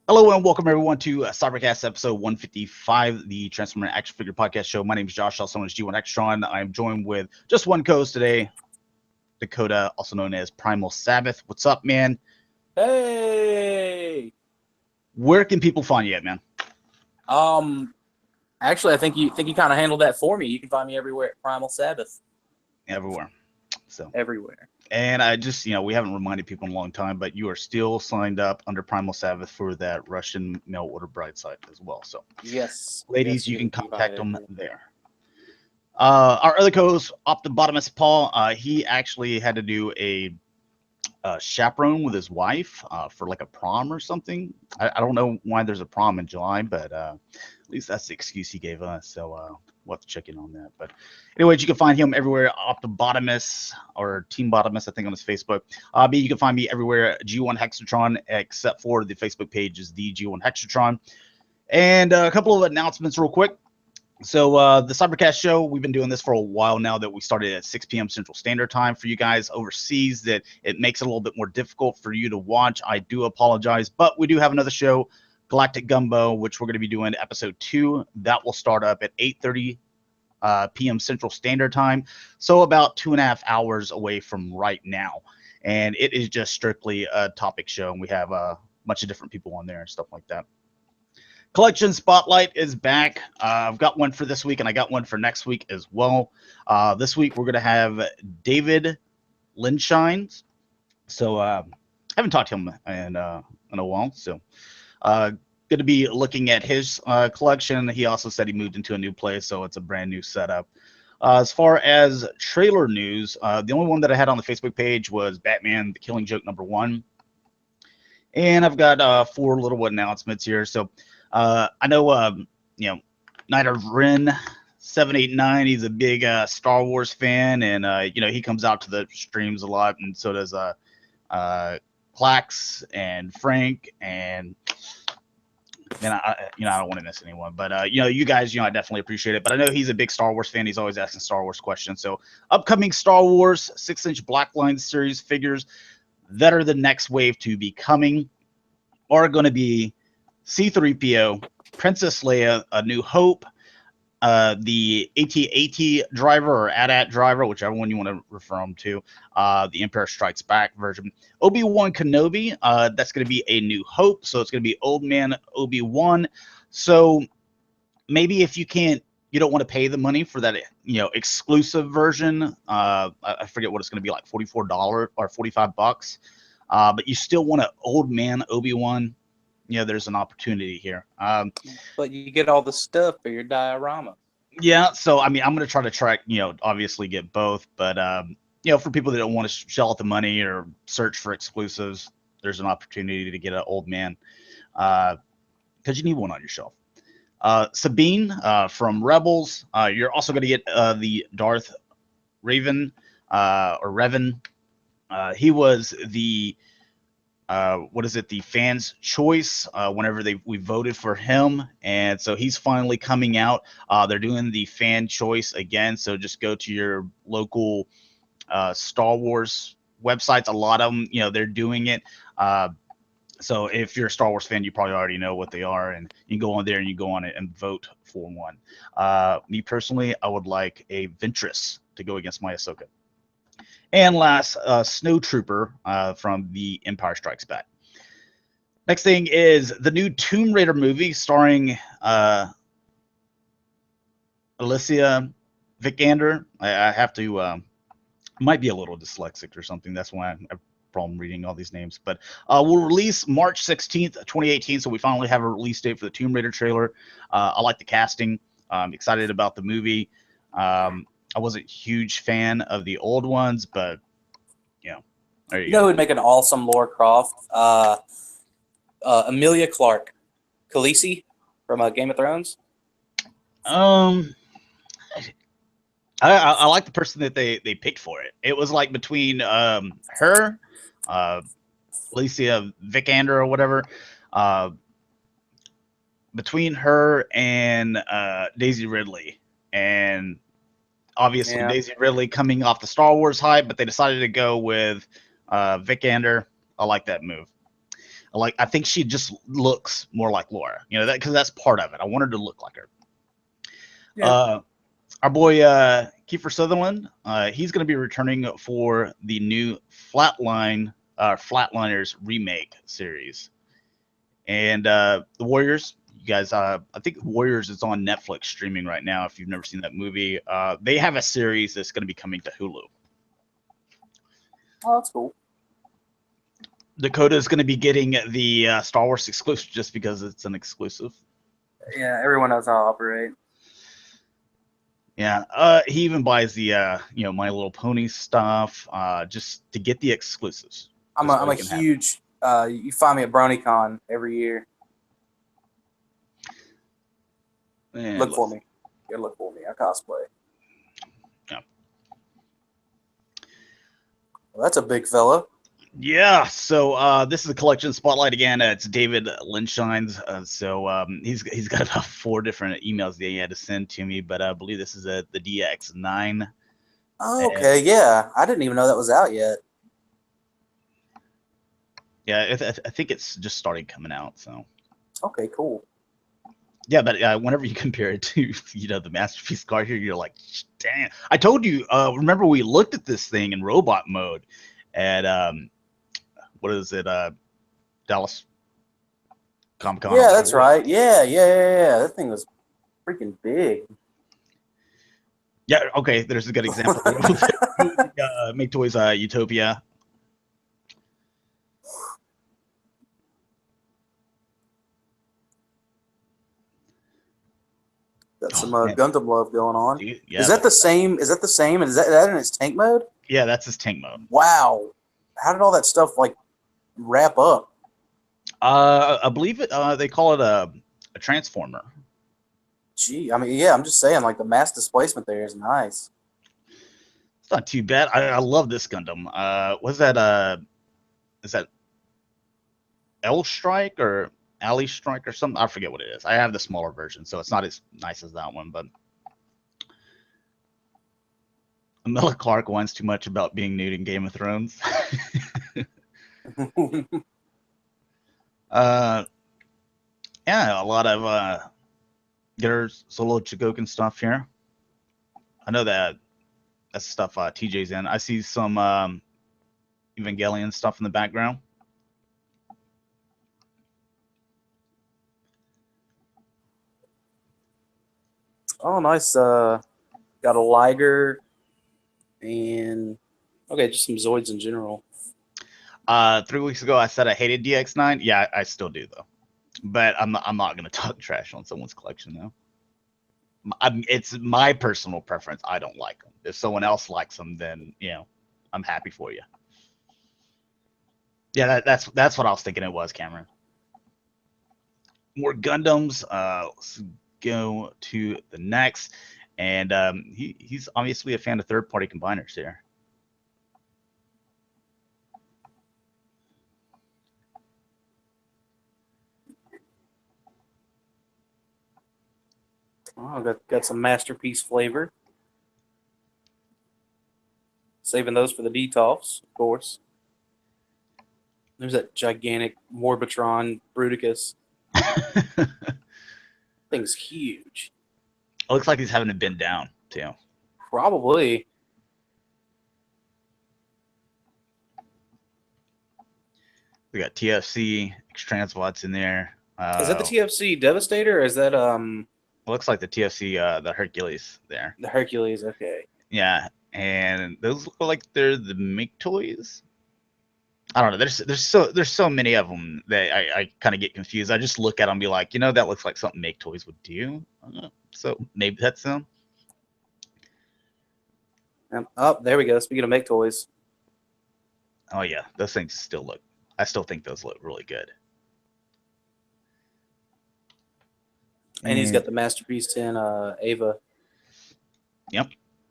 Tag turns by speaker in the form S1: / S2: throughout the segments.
S1: Hello and welcome everyone to Cybercast Episode 155, the Transformer Action Figure Podcast Show. My name is Josh, also known as G1 Extron. I am joined with just one co-host today, Dakota, also known as PrimalSabbath. What's up, man?
S2: Hey.
S1: Where can people find you at, man?
S2: Actually, I think you kind of handled that for me. You can find me everywhere at PrimalSabbath.
S1: Everywhere. So
S2: Everywhere.
S1: And I just, we haven't reminded people in a long time, but you are still signed up under PrimalSabbath for that Russian mail order bride site as well. So,
S2: Yes.
S1: ladies,
S2: Yes,
S1: you can
S2: can find
S1: contact
S2: it
S1: them
S2: everywhere.
S1: there. Our other co-host, Optibotimus Paul, he actually had to do a chaperone with his wife for like a prom or something. I don't know why there's a prom in July, but at least that's the excuse he gave us. So we'll have to check in on that. But anyways, you can find him everywhere, Optibotimus or Team Botimus, I think, on his Facebook. But you can find me everywhere, G1 Hexatron, except for the Facebook page is the G1 Hexatron. And a couple of announcements real quick. So the Cybercast show, we've been doing this for a while now that we started at 6 p.m. Central Standard Time. For you guys overseas, that it makes it a little bit more difficult for you to watch. I do apologize, but we do have another show, Galactic Gumbo, which we're going to be doing episode 2. That will start up at 8:30 p.m. Central Standard Time, so about 2.5 hours away from right now. And it is just strictly a topic show, and we have a bunch of different people on there and stuff like that. Collection Spotlight is back. I've got one for this week, and I got one for next week as well. This week we're going to have David Linshines. So I haven't talked to him in a while. So going to be looking at his collection. He also said he moved into a new place, so it's a brand new setup. As far as trailer news, the only one that I had on the Facebook page was Batman: The Killing Joke #1. And I've got 4 little announcements here. So I know, Night of Ren 789. He's a big Star Wars fan, and he comes out to the streams a lot, and so does Clax and Frank, and I don't want to miss anyone, but you guys, I definitely appreciate it. But I know he's a big Star Wars fan. He's always asking Star Wars questions. So upcoming Star Wars 6-inch Blackline series figures that are the next wave to be coming are going to be C-3PO, Princess Leia, A New Hope, the AT-AT driver or AT-AT driver, whichever one you want to refer them to, the Empire Strikes Back version. Obi-Wan Kenobi, that's going to be A New Hope, so it's going to be Old Man Obi-Wan. So maybe if you don't want to pay the money for that, exclusive version. I forget what it's going to be, like $44 or $45. But you still want an Old Man Obi-Wan. There's an opportunity here.
S2: But you get all the stuff for your diorama.
S1: Yeah, so I'm going to try to track, obviously get both, but for people that don't want to shell out the money or search for exclusives, there's an opportunity to get an Old Man, because you need one on your shelf. Sabine from Rebels. You're also going to get the Darth Raven or Revan. He was the the fans' choice whenever we voted for him, and so he's finally coming out. They're doing the fan choice again, so just go to your local Star Wars websites. A lot of them, they're doing it. So if you're a Star Wars fan, you probably already know what they are, and you can go on there and you go on it and vote for one. Me personally, I would like a Ventress to go against my Ahsoka. And last, Snowtrooper from the Empire Strikes Back. Next thing is the new Tomb Raider movie starring Alicia Vikander. I have to, might be a little dyslexic or something. That's why I have a problem reading all these names. But we'll release March 16th, 2018. So we finally have a release date for the Tomb Raider trailer. I like the casting. I'm excited about the movie. I wasn't a huge fan of the old ones, but there you
S2: know
S1: go.
S2: who would make an awesome Lara Croft? Emilia Clarke. Khaleesi from Game of Thrones.
S1: I like the person that they picked for it. It was like between her, Alicia Vikander or whatever, between her and Daisy Ridley. And obviously Daisy Ridley coming off the Star Wars hype, but they decided to go with Vikander. I like that move. Like, I think she just looks more like Laura. You know that because that's part of it. I want her to look like her.
S2: Yeah.
S1: Our boy Kiefer Sutherland, he's going to be returning for the new Flatliners remake series, and the Warriors. You guys, I think Warriors is on Netflix streaming right now. If you've never seen that movie, they have a series that's going to be coming to Hulu.
S2: Oh, that's cool.
S1: Dakota is going to be getting the Star Wars exclusive just because it's an exclusive.
S2: Yeah, everyone knows how I operate.
S1: Yeah, he even buys the My Little Pony stuff just to get the exclusives.
S2: I'm a huge. You find me at BronyCon every year. Look for me. Yeah, look for me. I cosplay.
S1: Yeah.
S2: Well, that's a big fella.
S1: Yeah, so this is a collection spotlight again. It's David Linshine's. He's got about 4 different emails that he had to send to me, but I believe this is the DX9.
S2: Oh, okay, yeah. I didn't even know that was out yet.
S1: Yeah, I think it's just starting coming out. So.
S2: Okay, cool.
S1: Yeah, but whenever you compare it to the Masterpiece car here, you're like, damn. I told you. Remember we looked at this thing in robot mode at what is it? Dallas Comic Con.
S2: Yeah, that's right. Yeah. That thing was freaking big.
S1: Yeah. Okay. There's a good example. Make Toys Utopia.
S2: Got some Gundam love going on.
S1: Dude, yeah,
S2: is that the same? Is that the same? And is that in its tank mode?
S1: Yeah, that's his tank mode.
S2: Wow. How did all that stuff like wrap up?
S1: I believe it. They call it a transformer.
S2: Gee, I mean, yeah, I'm just saying, like the mass displacement there is nice.
S1: It's not too bad. I love this Gundam. Was that is that L Strike or Alley Strike or something? I forget what it is. I have the smaller version, so it's not as nice as that one. But Emilia Clarke whines too much about being nude in Game of Thrones. Yeah, a lot of Getters solo Chigokin stuff here. I know that's stuff TJ's in. I see some Evangelion stuff in the background.
S2: Oh, nice. Got a Liger and okay, just some Zoids in general.
S1: 3 weeks ago, I said I hated DX9. Yeah, I still do though, but I'm not gonna talk trash on someone's collection though. It's my personal preference. I don't like them. If someone else likes them, then I'm happy for you. Yeah, that's what I was thinking. It was Cameron. More Gundams. Let's go to the next, and he's obviously a fan of third-party combiners here.
S2: Oh, got some masterpiece flavor. Saving those for the detox, of course. There's that gigantic Morbitron Bruticus. Thing's huge.
S1: It looks like he's having to bend down too.
S2: Probably.
S1: We got TFC X-Transbots in there.
S2: Is that the TFC Devastator? Or is that
S1: Looks like the TFC the Hercules there.
S2: the Hercules? Okay.
S1: Yeah, and those look like they're the Make Toys. I don't know. There's so many of them that I kind of get confused. I just look at them and be like, that looks like something Make Toys would do. So maybe that's them.
S2: Oh, there we go. Speaking of Make Toys.
S1: Oh yeah, those things still look. I still think those look really good.
S2: And he's got the Masterpiece 10 Ava.
S1: Yep.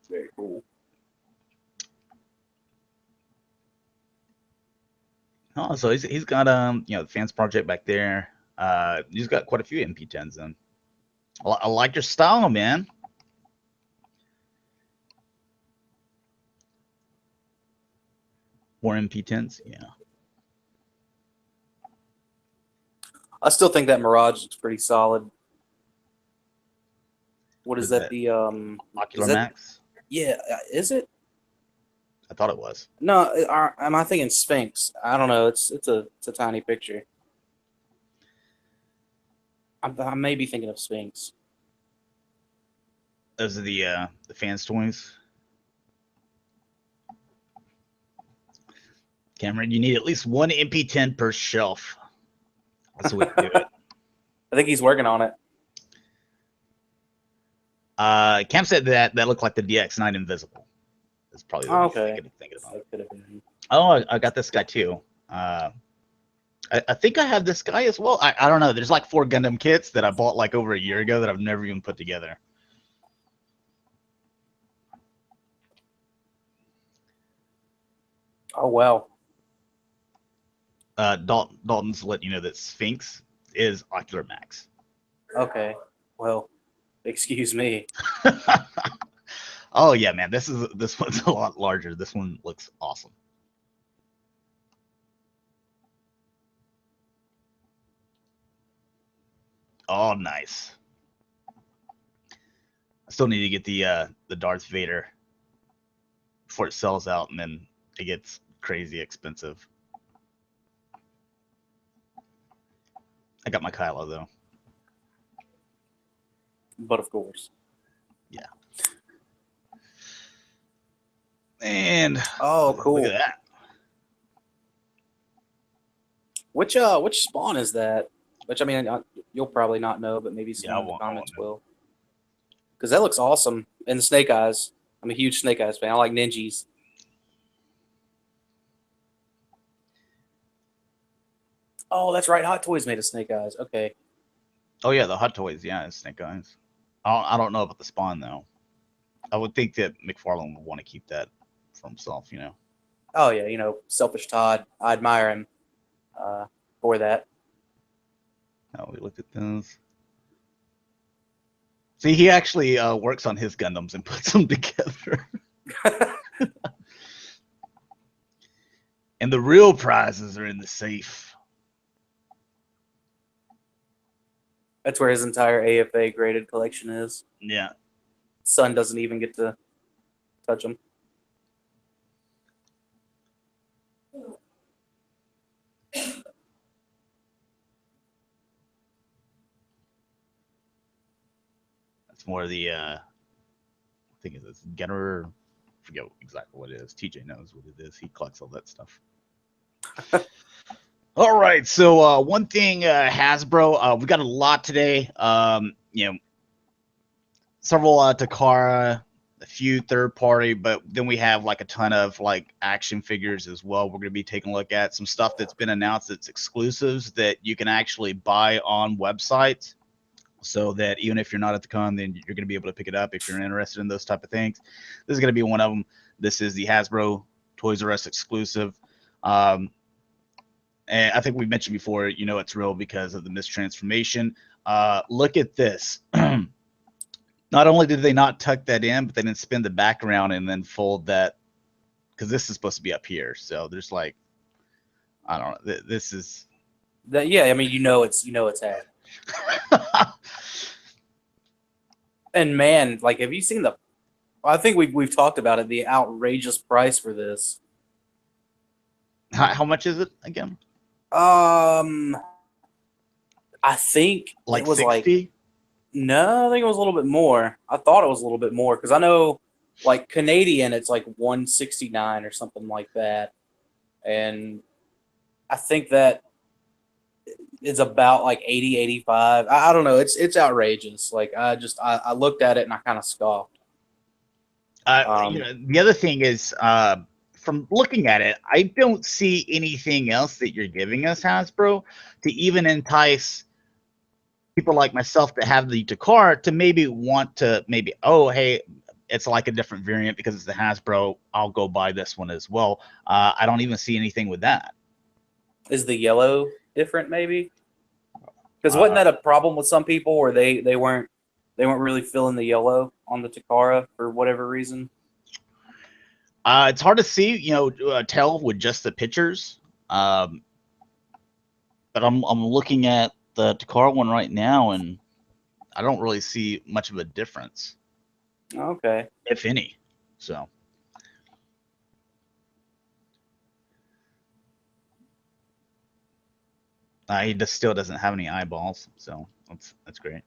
S2: Very cool.
S1: Oh, so he's got the fans project back there. He's got quite a few MP10s in. I like your style, man. More MP10s, yeah.
S2: I still think that Mirage looks pretty solid. What is
S1: Is
S2: that?
S1: that
S2: The
S1: Ocular
S2: is that,
S1: Max?
S2: yeah, is it?
S1: I thought it was.
S2: No, am I thinking Sphinx? I don't know. It's a tiny picture. I may be thinking of Sphinx.
S1: Those are the fans' toys. Cameron, you need at least one MP10 per shelf. That's the way to do it.
S2: I think he's working on it.
S1: Cam said that looked like the DX9 Invisible. That's probably the one
S2: Okay.
S1: thinking about.
S2: That could have been.
S1: Oh, I got this guy too. I think I have this guy as well. I don't know. There's like 4 Gundam kits that I bought like over a year ago that I've never even put together.
S2: Oh wow.
S1: Dalton's letting you know that Sphinx is Ocular Max.
S2: Okay. Well, excuse me.
S1: Oh yeah, man. This one's a lot larger. This one looks awesome. Oh, nice. I still need to get the Darth Vader before it sells out, and then it gets crazy expensive. I got my Kylo though.
S2: But of course.
S1: Yeah. And
S2: oh, cool.
S1: Look at that.
S2: Which spawn is that? Which I mean, you'll probably not know, but maybe someone in the comments will. Because that looks awesome. And the Snake Eyes. I'm a huge Snake Eyes fan. I like ninjas. Oh, that's right. Hot Toys made a Snake Eyes. Okay.
S1: Oh yeah, the Hot Toys. Yeah, it's Snake Eyes. I don't know about the Spawn though. I would think that McFarlane would want to keep that for himself, you know.
S2: Oh yeah, selfish Todd. I admire him for that.
S1: Oh, we looked at those. See, he actually works on his Gundams and puts them together. And the real prizes are in the safe.
S2: That's where his entire AFA graded collection is.
S1: Yeah.
S2: Son doesn't even get to touch them.
S1: That's more the I think it's Getter. I forget exactly what it is. TJ knows what it is. He collects all that stuff. All right, so one thing, Hasbro, we got a lot today. Several Takara, a few third party, but then we have like a ton of like action figures as well. We're going to be taking a look at some stuff that's been announced that's exclusives that you can actually buy on websites, so that even if you're not at the con, then you're going to be able to pick it up if you're interested in those type of things. This is going to be one of them. This is the Hasbro Toys R Us exclusive. And I think we mentioned before, it's real because of the mistransformation. Look at this. Not only did they not tuck that in, but they didn't spin the back around and then fold that, because this is supposed to be up here. So there's like, I don't know. This is
S2: that. Yeah, I mean, it's had. And man, like, have you seen I think we've talked about it. The outrageous price for this.
S1: How much is it again?
S2: I think
S1: like
S2: it was
S1: 60?
S2: No, I think it was a little bit more. I thought it was a little bit more because I know, like, Canadian, it's like 169 or something like that, and I think that is about like 80, 85. I don't know. It's outrageous. Like, I looked at it and I kind of scoffed.
S1: The other thing is, from looking at it, I don't see anything else that you're giving us, Hasbro, to even entice people like myself that have the Takara to maybe want to oh, hey, it's like a different variant because it's the Hasbro. I'll go buy this one as well. I don't even see anything with that.
S2: Is the yellow different, maybe? Because wasn't that a problem with some people where they weren't really feeling the yellow on the Takara for whatever reason?
S1: It's hard to see, tell with just the pictures. But I'm looking at the Takara one right now, and I don't really see much of a difference,
S2: Okay.
S1: if any. So he just still doesn't have any eyeballs, so that's great.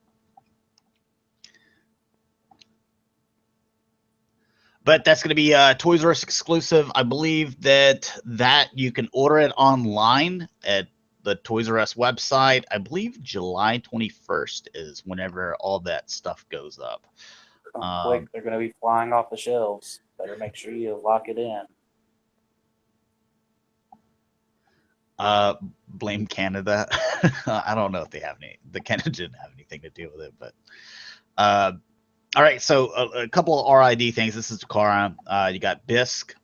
S1: But that's going to be Toys R Us exclusive. I believe that you can order it online at the Toys R Us website. I believe July 21st is whenever all that stuff goes up.
S2: Quick, they're going to be flying off the shelves. Better make sure you lock it in.
S1: Blame Canada. I don't know if they have any. The Canada didn't have anything to do with it, but all right. So a couple of RID things. This is Takara. You got Bisque.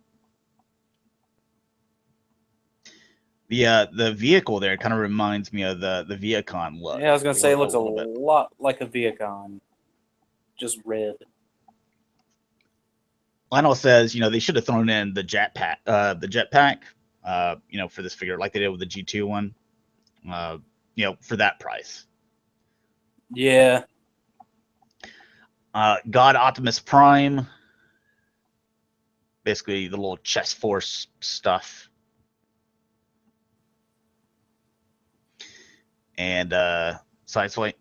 S1: The vehicle there kind of reminds me of the Viacon look.
S2: Yeah, I was going to say it looks a
S1: little bit.
S2: lot like a Viacon, just red.
S1: Lionel says, they should have thrown in the jetpack, for this figure, like they did with the G2 one, for that price.
S2: Yeah.
S1: God Optimus Prime, basically the little chest force stuff, and Sideswipe.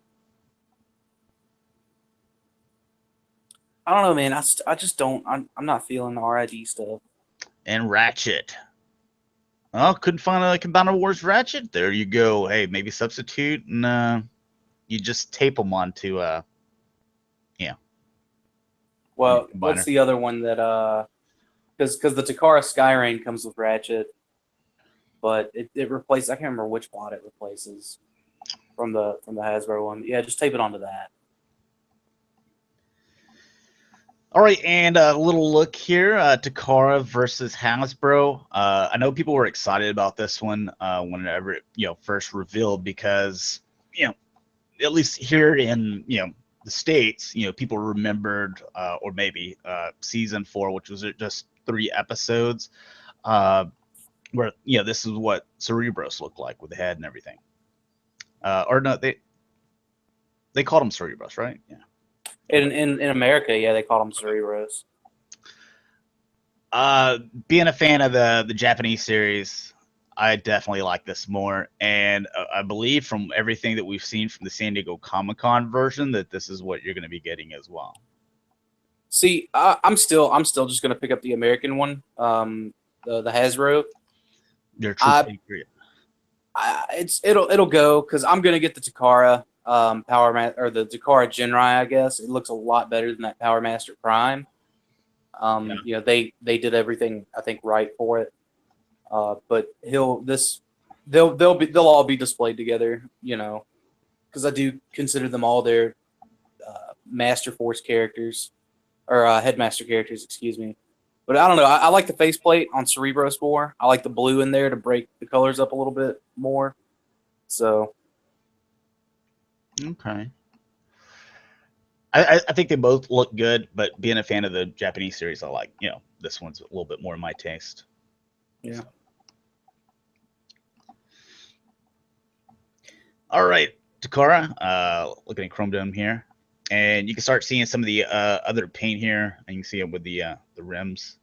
S2: I don't know, man. I just don't. I'm not feeling the RID stuff.
S1: And Ratchet. Oh, couldn't find a Combiner Wars Ratchet? There you go. Hey, maybe substitute, and you just tape them onto,
S2: Well, what's the other one that, because the Takara Skyrain comes with Ratchet, but it replaces, I can't remember which bot it replaces from the Hasbro one. Yeah, just tape it onto that.
S1: All right, and a little look here, Takara versus Hasbro. I know people were excited about this one whenever it first revealed, because at least here in the States, people remembered, or maybe season 4, which was just 3 episodes, where this is what Cerebros looked like with the head and everything. Or no, they called him Cerebros, right? Yeah.
S2: In America, yeah, they call them Cerebros.
S1: Being a fan of the Japanese series, I definitely like this more, and I believe from everything that we've seen from the San Diego Comic-Con version that this is what you're going to be getting as well.
S2: See, I'm still just going to pick up the American one, the Hasbro.
S1: Your true favorite.
S2: It'll go, because I'm going to get the Takara or the Takara Genrai. I guess it looks a lot better than that Power Master Prime. They did everything, I think, right for it. But they'll all be displayed together, because I do consider them all their Master Force characters, or Headmaster characters, excuse me. But I don't know. I like the faceplate on Cerebros more. I like the blue in there to break the colors up a little bit more. So.
S1: Okay. I think they both look good, but being a fan of the Japanese series, I like, this one's a little bit more my taste.
S2: Yeah.
S1: So. All right, Takara, looking at Chrome Dome here, and you can start seeing some of the other paint here, and you can see it with the rims.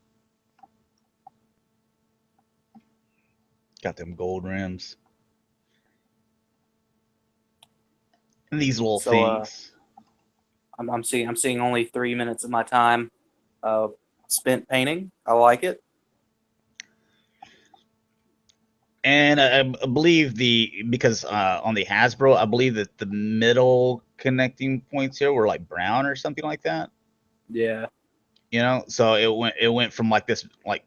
S1: Got them gold rims. And these little things.
S2: I'm seeing only 3 minutes of my time spent painting. I like it.
S1: And I believe because on the Hasbro, I believe that the middle connecting points here were like brown or something like that.
S2: Yeah.
S1: So it went from like this like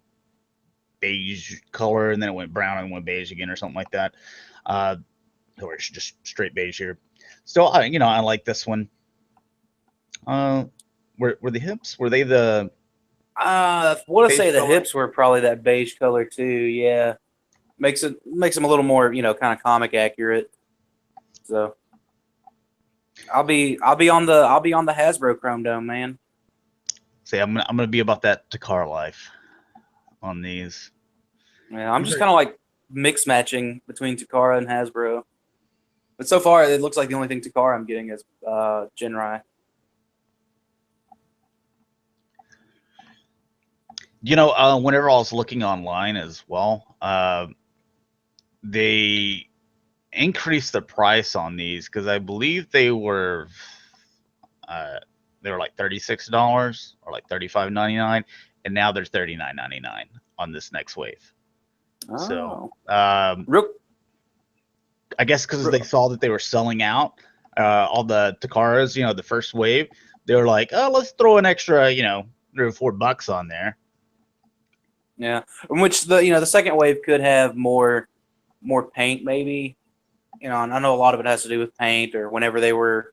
S1: beige color, and then it went brown and went beige again or something like that. Or it's just straight beige here. Still, I like this one. Were the hips? Were they the?
S2: I want to say the
S1: color?
S2: hips were probably that beige color too. Yeah, makes them a little more kind of comic accurate. So I'll be on the Hasbro Chrome Dome, man.
S1: See, I'm gonna be about that Takara life on these.
S2: Yeah, I'm just kind of like mix matching between Takara and Hasbro. But so far, it looks like the only thing Takara I'm getting is Jinrai.
S1: Whenever I was looking online as well, they increased the price on these because I believe they were like $36 or like $35.99, and now they're $39.99 on this next wave. So
S2: Oh. Real,
S1: I guess because they saw that they were selling out all the Takaras, the first wave, they were like, oh, let's throw an extra, $3 or $4 on there.
S2: yeah. In which the second wave could have more paint, maybe. And I know a lot of it has to do with paint or whenever they were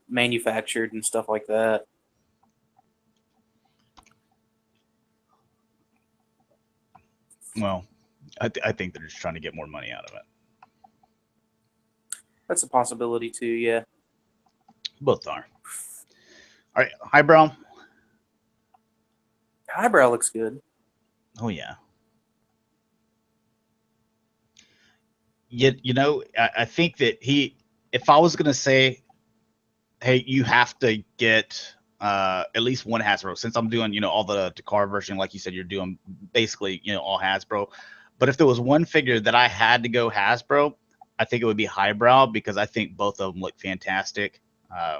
S2: manufactured and stuff like that.
S1: Well, I think they're just trying to get more money out of it.
S2: That's a possibility too. Yeah.
S1: Both are. All right, highbrow.
S2: Highbrow looks good.
S1: Oh yeah. Yet I think that if I was gonna say, hey, you have to get at least one Hasbro, since I'm doing all the Takara version, like you said, you're doing basically all Hasbro. But if there was one figure that I had to go Hasbro, I think it would be Highbrow, because I think both of them look fantastic. I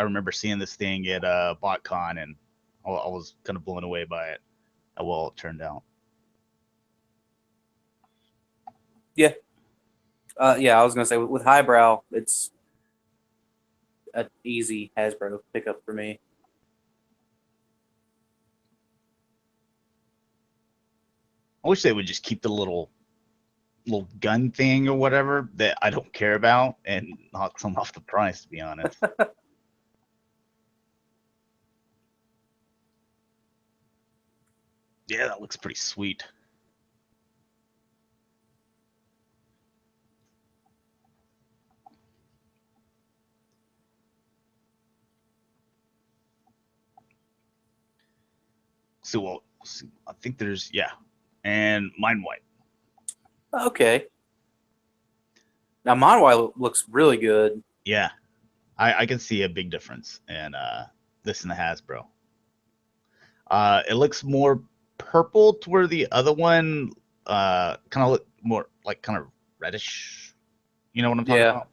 S1: remember seeing this thing at BotCon, and I was kind of blown away by it, how well it turned out.
S2: Yeah. Yeah, I was gonna say with Highbrow, it's an easy Hasbro pickup for me.
S1: I wish they would just keep the little gun thing or whatever that I don't care about and knock some off the price, to be honest. Yeah, that looks pretty sweet. So, well, I think there's, and Mind Wipe.
S2: Okay. Now Mind Wipe looks really good.
S1: Yeah, I can see a big difference in this and the Hasbro. It looks more purple to where the other one kind of look more like kind of reddish. You know what I'm talking
S2: Yeah.
S1: about?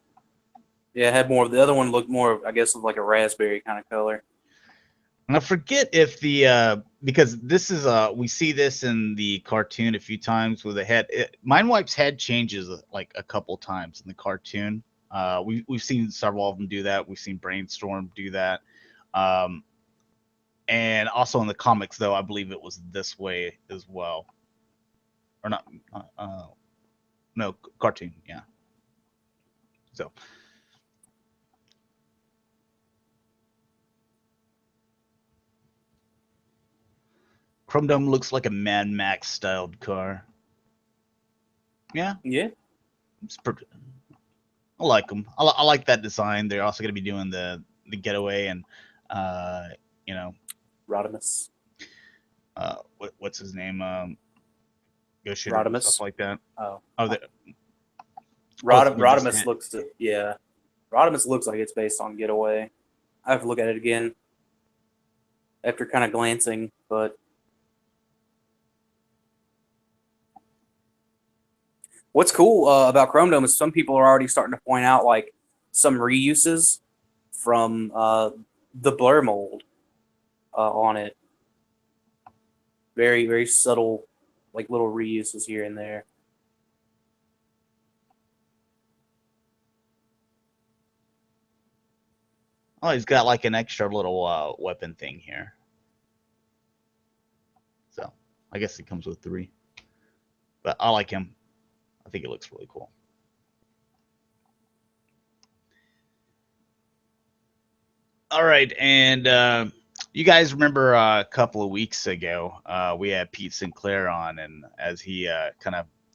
S2: Yeah, it had more. The other one looked more, I guess, like a raspberry kind of color.
S1: And I forget if because this is we see this in the cartoon a few times with the head. Mind Wipe's head changes like a couple times in the cartoon. We've seen several of them do that. We've seen Brainstorm do that. And also in the comics, though, I believe it was this way as well. Or not? No, cartoon. Yeah. So. Chrome Dome looks like a Mad Max styled car. Yeah.
S2: Yeah.
S1: I like them. I like that design. They're also going to be doing the getaway and,
S2: Rodimus.
S1: What's his name? Go shoot and stuff
S2: Rodimus.
S1: like that.
S2: Oh.
S1: Rodimus
S2: looks Rodimus looks like it's based on Getaway. I have to look at it again after kind of glancing, but what's cool about Chrome Dome is some people are already starting to point out like some reuses from the blur mold on it. Very, very subtle, like little reuses here and there.
S1: Oh, he's got like an extra little weapon thing here. So I guess it comes with 3. But I like him. I think it looks really cool. All right, and you guys remember a couple of weeks ago we had Pete Sinclair on, and as he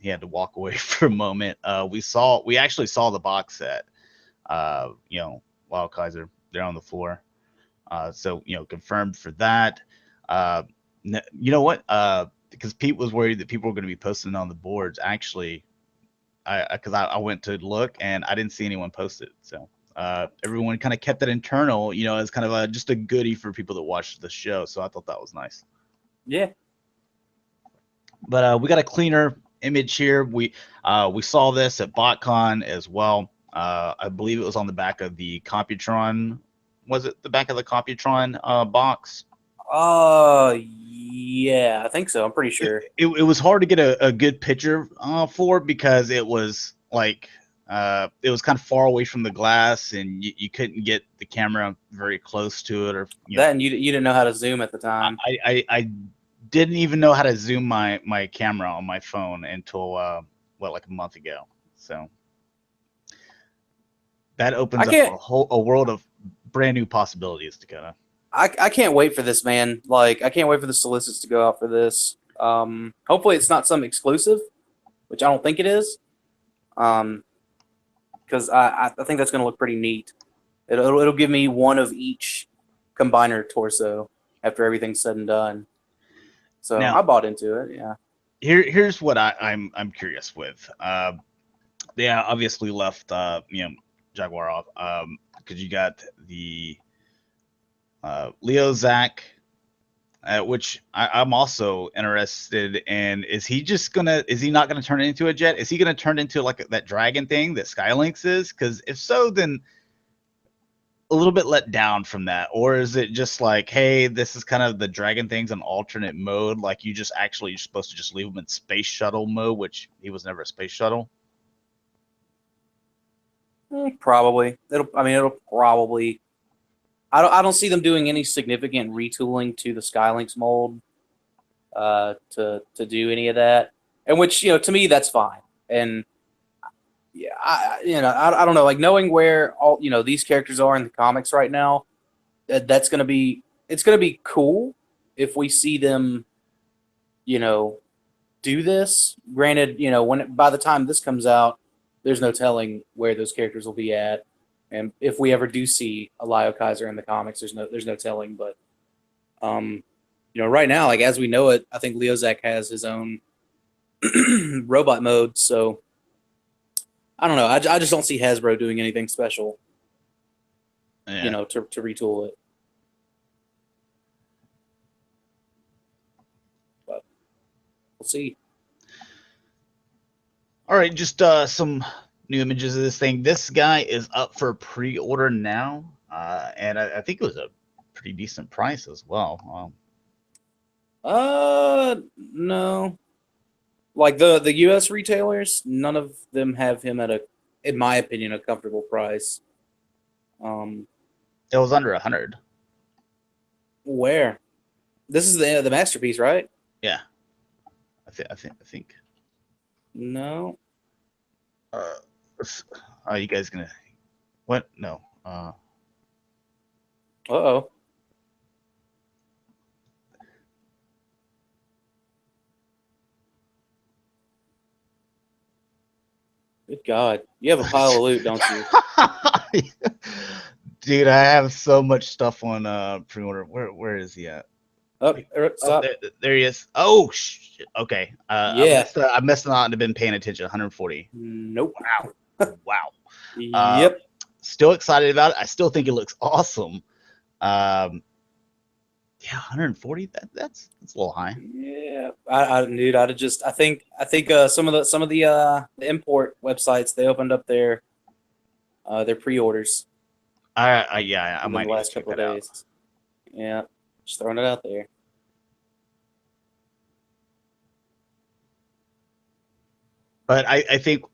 S1: he had to walk away for a moment, we actually saw the box set. Wild Kaiser there on the floor. So confirmed for that. You know what? Because Pete was worried that people were going to be posting on the boards. Actually, I went to look and I didn't see anyone post it. So everyone kind of kept it internal, as kind of just a goodie for people that watch the show. So I thought that was nice.
S2: Yeah.
S1: But we got a cleaner image here. We saw this at BotCon as well. I believe it was on the back of the Computron. Was it the back of the Computron box?
S2: Yeah, I think so. I'm pretty sure.
S1: It was hard to get a good picture for because it was like it was kind of far away from the glass and you couldn't get the camera very close to it, or
S2: That and you didn't know how to zoom at the time.
S1: I didn't even know how to zoom my camera on my phone until like a month ago. So that opens up a world of brand new possibilities, Dakota.
S2: I can't wait for this, man. Like, I can't wait for the solicits to go out for this. Hopefully it's not some exclusive, which I don't think it is. Because I think that's going to look pretty neat. It'll give me one of each combiner torso after everything's said and done. So
S1: Now,
S2: I bought into it. Yeah.
S1: Here's what I'm curious with. They obviously left Jaguar off because you got the Leo Zach, which I'm also interested in. Is he not gonna turn it into a jet? Is he gonna turn into like that dragon thing that Skylynx is? Because if so, then a little bit let down from that. Or is it just like, hey, this is kind of the dragon thing's an alternate mode, like you're supposed to just leave him in space shuttle mode, which he was never a space shuttle?
S2: Probably. It'll probably. I don't see them doing any significant retooling to the Skylynx mold to do any of that. And which, to me, that's fine. And yeah, I don't know, like knowing where all these characters are in the comics right now, it's gonna be cool if we see them, do this. Granted, by the time this comes out, there's no telling where those characters will be at, and if we ever do see a Lio Kaiser in the comics, there's no telling. But right now, like as we know it, I think Leozak has his own robot mode, so I don't know. I just don't see Hasbro doing anything special,
S1: Yeah.
S2: to retool it. But we'll see.
S1: All right, just some new images of this thing. This guy is up for pre-order now, and I think it was a pretty decent price as well.
S2: No. Like the U.S. retailers, none of them have him at in my opinion, a comfortable price.
S1: It was under 100.
S2: Where? This is the masterpiece, right?
S1: Yeah, I think.
S2: No.
S1: Are you guys gonna? What? No.
S2: Uh-oh. Good God. You have a pile of loot, don't you?
S1: Dude, I have so much stuff on pre-order. Where is he at?
S2: Stop.
S1: There he is. Oh shit. Okay.
S2: Yeah.
S1: I messed it up and have been paying attention. 140.
S2: Nope.
S1: Wow.
S2: Yep.
S1: Still excited about it. I still think it looks awesome. Yeah, 140. That's a little high.
S2: Yeah, dude, I think some of the import websites, they opened up their pre-orders.
S1: Yeah, I might
S2: in the last couple of days. Out. Yeah, just throwing it out there.
S1: But I think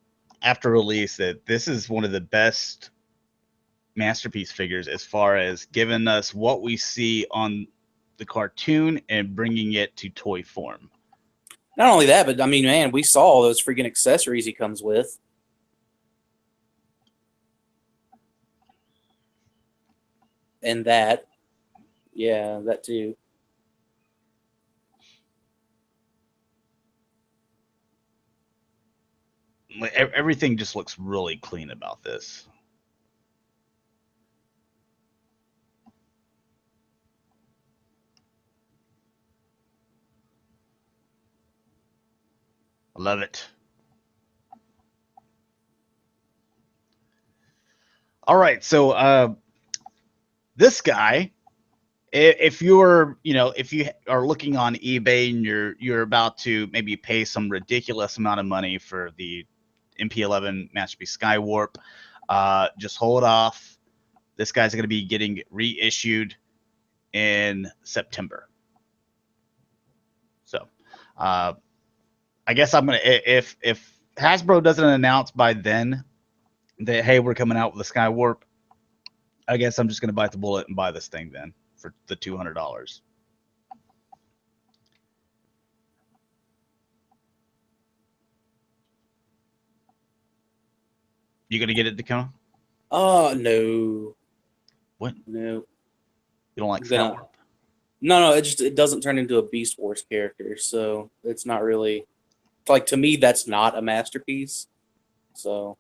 S1: after release that this is one of the best masterpiece figures as far as giving us what we see on the cartoon and bringing it to toy form.
S2: Not only that, but I mean, man, we saw all those freaking accessories he comes with. And that. Yeah, that too.
S1: Everything just looks really clean about this. I love it. All right, so this guy, if you're, if you are looking on eBay and you're about to maybe pay some ridiculous amount of money for the MP11 Masterpiece Skywarp, just hold off. This guy's going to be getting reissued in September. So, I guess I'm gonna, if Hasbro doesn't announce by then that, hey, we're coming out with a Skywarp, I guess I'm just gonna bite the bullet and buy this thing then for the $200. You gonna get it, Dakota?
S2: Oh no,
S1: What?
S2: no.
S1: You don't like
S2: I'm gonna
S1: Skywarp?
S2: no. It doesn't turn into a Beast Wars character, so it's not really like, to me that's not a masterpiece. So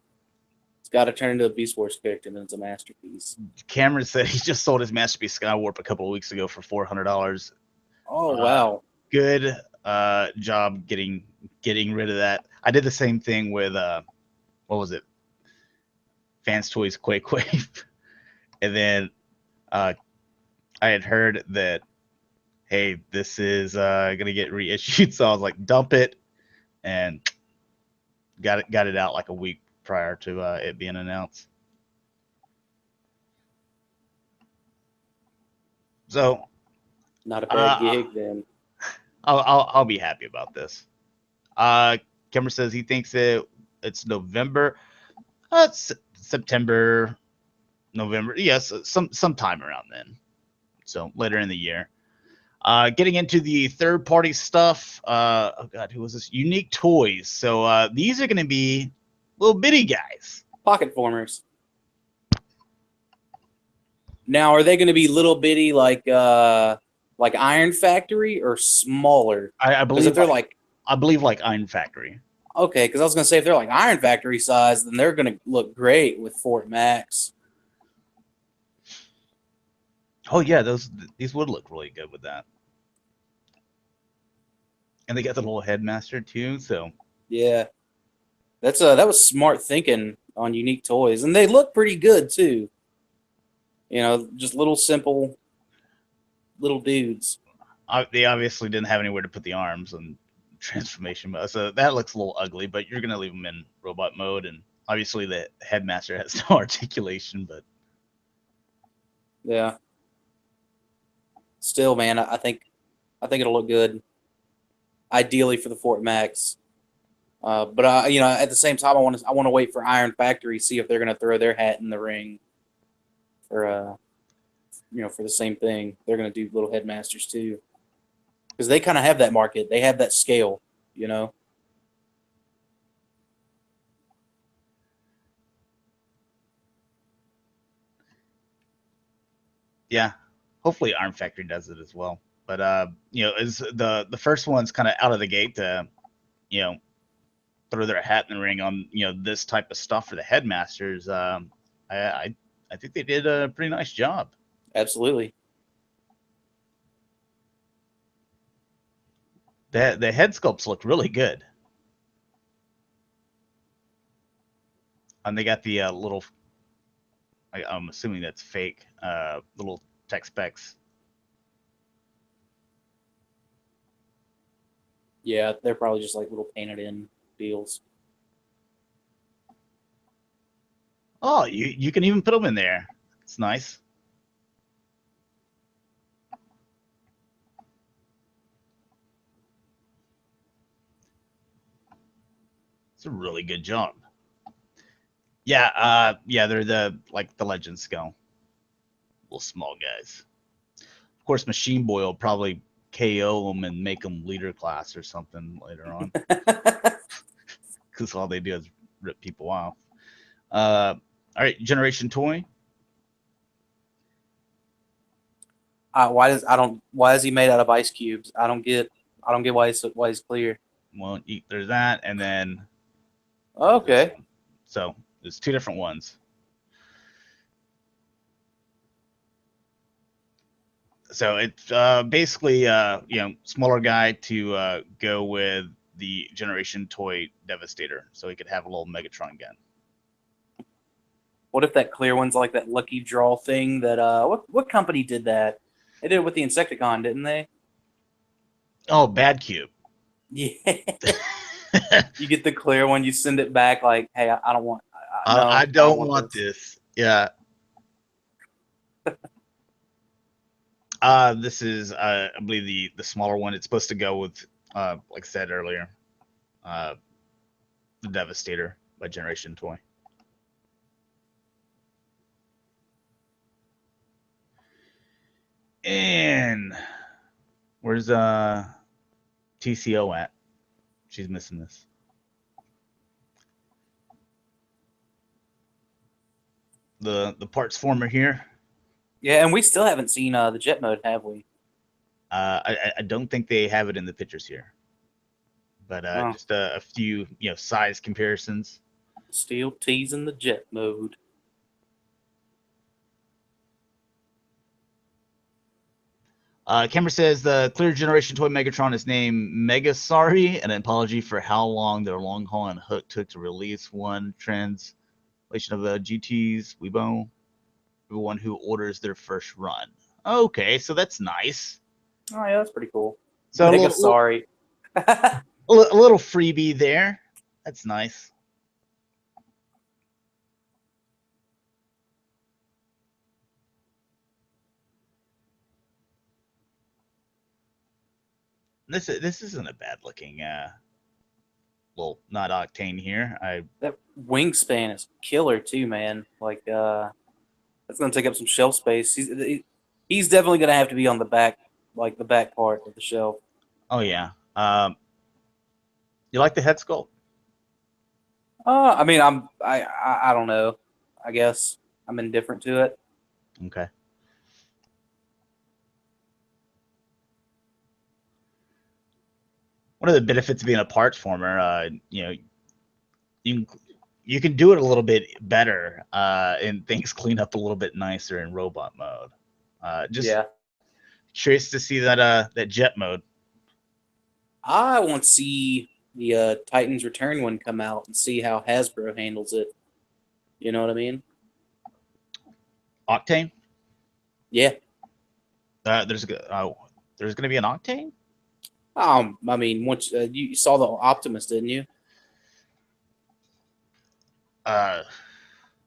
S2: it's got to turn into a Beast Wars character, and then it's a masterpiece.
S1: Cameron said he just sold his Masterpiece Skywarp a couple of weeks ago for $400.
S2: Oh wow.
S1: Good job getting rid of that. I did the same thing with what was it? Fans Toys Quake Wave. And then I had heard that, hey, this is gonna get reissued, so I was like, dump it, and got it out like a week prior to it being announced. So
S2: Not a bad gig then.
S1: I'll be happy about this. Kimmer says he thinks it's November. It's September, November. Yes, sometime around then. So later in the year. Getting into the third party stuff. Oh god, who was this? Unique Toys. So these are going to be little bitty guys.
S2: Pocket formers. Now, are they going to be little bitty like Iron Factory, or smaller?
S1: I
S2: Because if
S1: believe
S2: they're like,
S1: I believe like Iron Factory.
S2: okay, because I was going to say if they're like Iron Factory size, then they're going to look great with Fort Max.
S1: Oh yeah, these would look really good with that. And they got the little headmaster too. So
S2: Yeah, that was smart thinking on Unique Toys, and they look pretty good too. Just little simple little dudes.
S1: they obviously didn't have anywhere to put the arms and transformation mode, so that looks a little ugly. But you're gonna leave them in robot mode, and obviously the headmaster has no articulation. But
S2: Yeah. Still, man, I think it'll look good. Ideally for the Fort Max. But at the same time, I want to wait for Iron Factory, see if they're going to throw their hat in the ring for for the same thing. They're going to do little headmasters too, because they kind of have that market. They have that scale, you know.
S1: yeah, hopefully Iron Factory does it as well. But is the first one's kind of out of the gate to you know throw their hat in the ring on this type of stuff for the headmasters. I think they did a pretty nice job.
S2: Absolutely.
S1: The head sculpts look really good, and they got the little. I'm assuming that's fake. Little tech specs.
S2: Yeah, they're probably just like little painted in deals.
S1: Oh, you can even put them in there. It's nice. It's a really good job. Yeah, yeah, they're the Legend Skull, little small guys. Of course, Machine Boy will probably KO them and make them leader class or something later on, because all they do is rip people off. All right, Generation Toy.
S2: Why is he made out of ice cubes? I don't get why he's clear.
S1: Well, there's that, and then this
S2: Okay.
S1: one. So there's two different ones. So it's basically smaller guy to go with the Generation Toy Devastator, so he could have a little Megatron gun.
S2: What if that clear one's like that lucky draw thing that what company did that? They did it with the Insecticon, didn't they?
S1: Oh, Bad Cube.
S2: Yeah. You get the clear one, you send it back like, hey, I don't want. No,
S1: I don't want this. Yeah. This is, I believe, the smaller one. It's supposed to go with, like I said earlier, the Devastator by Generation Toy. And where's TCO at? She's missing this. The parts former here.
S2: Yeah, and we still haven't seen the jet mode, have we?
S1: I don't think they have it in the pictures here, but just a few size comparisons.
S2: Still teasing the jet mode.
S1: Cameron says the clear generation toy Megatron is named Mega Sorry, and an apology for how long their long haul and hook took to release one translation of the GT's Weibo. Everyone who orders their first run. Okay, so that's nice.
S2: Oh yeah, that's pretty cool.
S1: So
S2: Mega Sorry.
S1: a little freebie there. That's nice. This isn't a bad looking well, not Octane here.
S2: That wingspan is killer too, man. Like that's gonna take up some shelf space. He's definitely gonna have to be on the back, like the back part of the shelf.
S1: Oh yeah. You like the head sculpt?
S2: I mean, I don't know. I guess I'm indifferent to it.
S1: Okay. One of the benefits of being a parts former, you can do it a little bit better, and things clean up a little bit nicer in robot mode. Just curious to see that jet mode.
S2: I want to see the Titans Return one come out and see how Hasbro handles it. You know what I mean?
S1: Octane?
S2: Yeah.
S1: There's going to be an Octane?
S2: I mean, once you saw the Optimus, didn't you? The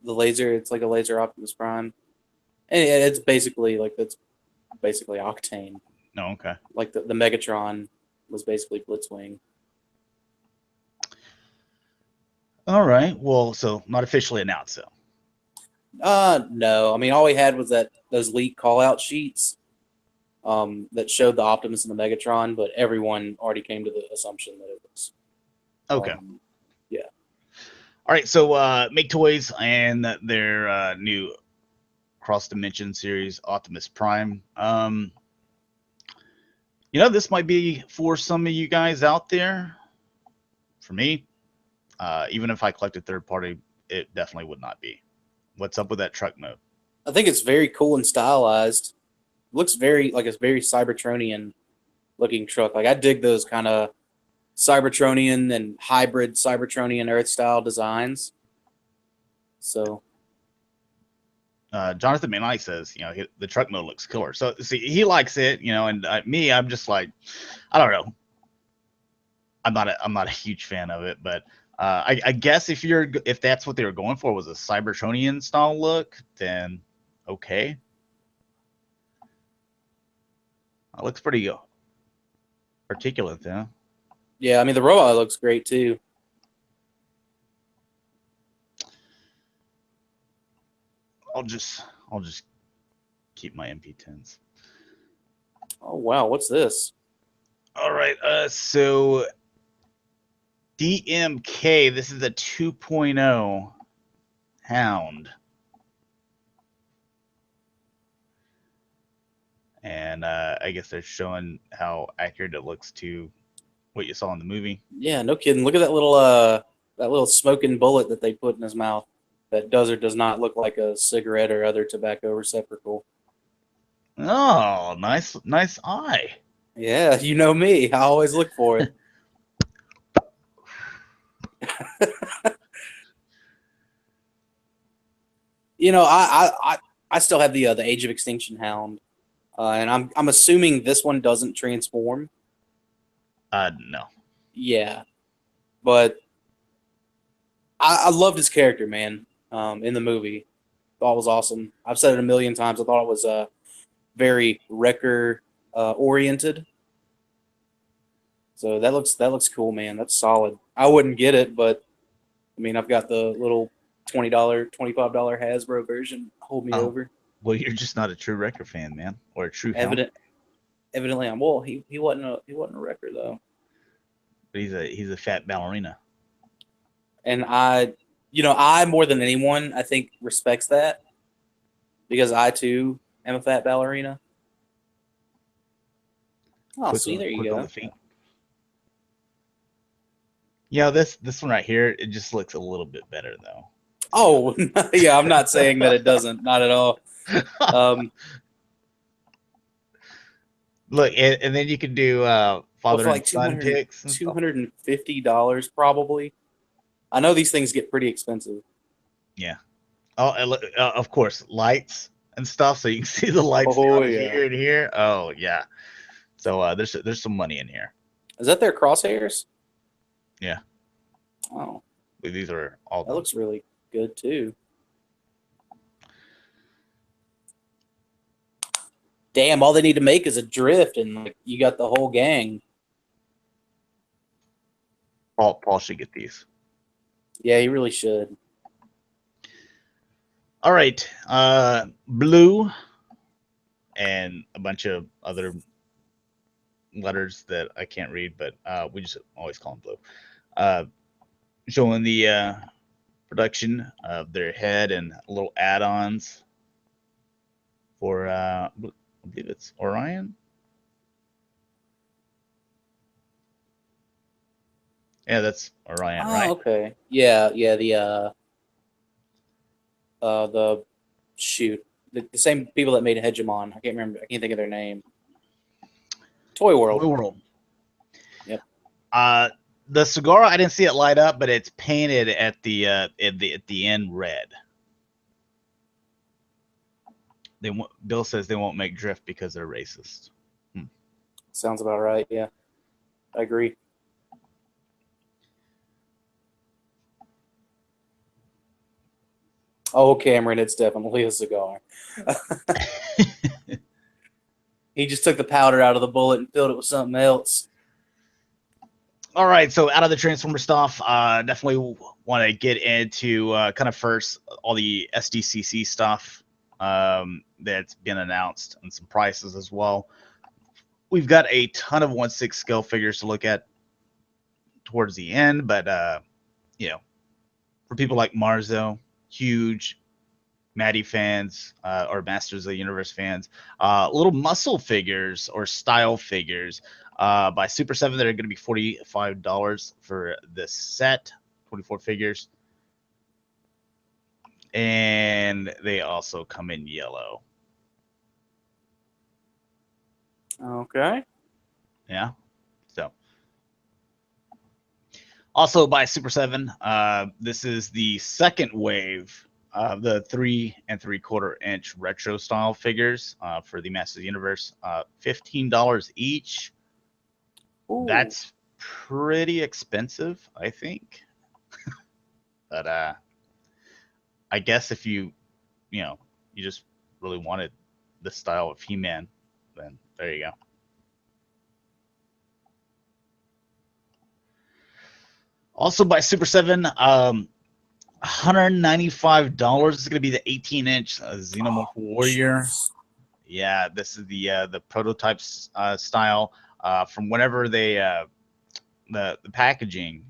S2: laser, it's like a laser Optimus Prime, and it's basically Octane.
S1: No, okay.
S2: Like the Megatron was basically Blitzwing.
S1: All right. Well, so not officially announced, so.
S2: No. I mean, all we had was those leak call out sheets that showed the Optimus and the Megatron, but everyone already came to the assumption that it was.
S1: Okay.
S2: Yeah.
S1: All right. So Make Toys and their new Cross Dimension series, Optimus Prime. This might be for some of you guys out there. For me, even if I collected third party, it definitely would not be. What's up with that truck mode?
S2: I think it's very cool and stylized. It looks very like a very Cybertronian looking truck. Like I dig those kind of Cybertronian and hybrid Cybertronian Earth style designs. So
S1: Jonathan Manley says, the truck mode looks killer. So see, he likes it, and me, I'm just like, I don't know. I'm not a huge fan of it, but I guess if that's what they were going for was a Cybertronian style look, then okay. It looks pretty articulate, though.
S2: Yeah, I mean the robot looks great too.
S1: I'll just keep my MP10s.
S2: Oh wow, what's this?
S1: All right, so DMK, this is a 2.0 Hound. And I guess they're showing how accurate it looks to what you saw in the movie.
S2: Yeah, no kidding. Look at that little smoking bullet that they put in his mouth. That does or does not look like a cigarette or other tobacco receptacle.
S1: Oh, nice eye.
S2: Yeah, you know me. I always look for it. You know, I still have the Age of Extinction Hound, and I'm assuming this one doesn't transform.
S1: No.
S2: Yeah, but I loved his character, man. In the movie, thought it was awesome. I've said it a million times. I thought it was very Wrecker oriented. So that looks cool, man. That's solid. I wouldn't get it, but I mean, I've got the little $25 Hasbro version. Hold me
S1: Oh,
S2: over.
S1: well, you're just not a true Wrecker fan, man, or a true Hound.
S2: Evident, evidently, I'm. Well, he wasn't a Wrecker though,
S1: But he's a fat ballerina.
S2: and I more than anyone, I think respects that because I too am a fat ballerina. Oh, see, there you
S1: Quick on
S2: go.
S1: the feet. Yeah, this one right here, it just looks a little bit better though.
S2: Oh, yeah, I'm not saying that it doesn't, not at all. Um,
S1: Look, and then you can do
S2: but for
S1: father and
S2: like
S1: son picks and
S2: two
S1: stuff.
S2: hundred and fifty dollars probably. I know these things get pretty expensive.
S1: Yeah. Oh, and look, of course, lights and stuff, so you can see the lights
S2: Oh
S1: down
S2: yeah,
S1: here and here. Oh yeah. So there's some money in here.
S2: is that their crosshairs?
S1: Yeah,
S2: Oh,
S1: these are all
S2: that
S1: them.
S2: looks really good too. Damn, all they need to make is a drift, and like you got the whole gang.
S1: Paul should get these.
S2: Yeah, you really should.
S1: All right, blue and a bunch of other letters that I can't read, but we just always call them blue. Uh, Showing the production of their head and little add-ons for I believe it's Orion. Yeah, that's Orion,
S2: Oh,
S1: right?
S2: okay. Yeah, yeah. The shoot, the same people that made Hegemon. I can't remember. I can't think of their name. Toy
S1: Toy
S2: World.
S1: World.
S2: Yep.
S1: Uh, the cigar, I didn't see it light up, but it's painted at the end red. Bill says they won't make drift because they're racist.
S2: Sounds about right. Yeah, I agree. Oh, Cameron, it's definitely a cigar. He just took the powder out of the bullet and filled it with something else.
S1: All right, so out of the Transformer stuff, definitely want to get into kind of first all the SDCC stuff that's been announced and some prices as well. We've got a ton of 1/6 scale figures to look at towards the end, but you know, for people like Marzo, huge Maddie fans or Masters of the Universe fans, little muscle figures or style figures by Super 7 that are going to be $45 for this set, 24 figures. And they also come in yellow.
S2: Okay.
S1: Yeah. So also by Super 7, this is the second wave of the 3 3/4 inch retro style figures for the Masters of the Universe. $15 each.
S2: Ooh.
S1: That's pretty expensive, I think. But I guess if you just really wanted the style of He-Man, then there you go. Also by Super 7, $195 is going to be the 18-inch Xenomorph Warrior.
S2: Jeez.
S1: Yeah, this is the prototype style from whenever the packaging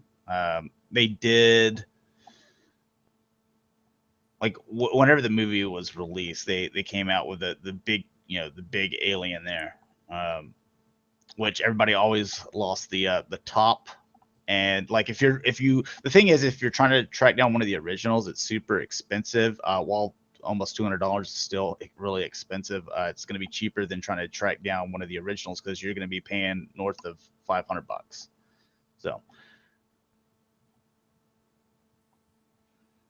S1: they did like whenever the movie was released, they came out with the big the big alien there, which everybody always lost the top. And like if you the thing is if you're trying to track down one of the originals, it's super expensive. While almost $200 is still really expensive, it's going to be cheaper than trying to track down one of the originals because you're going to be paying north of $500. So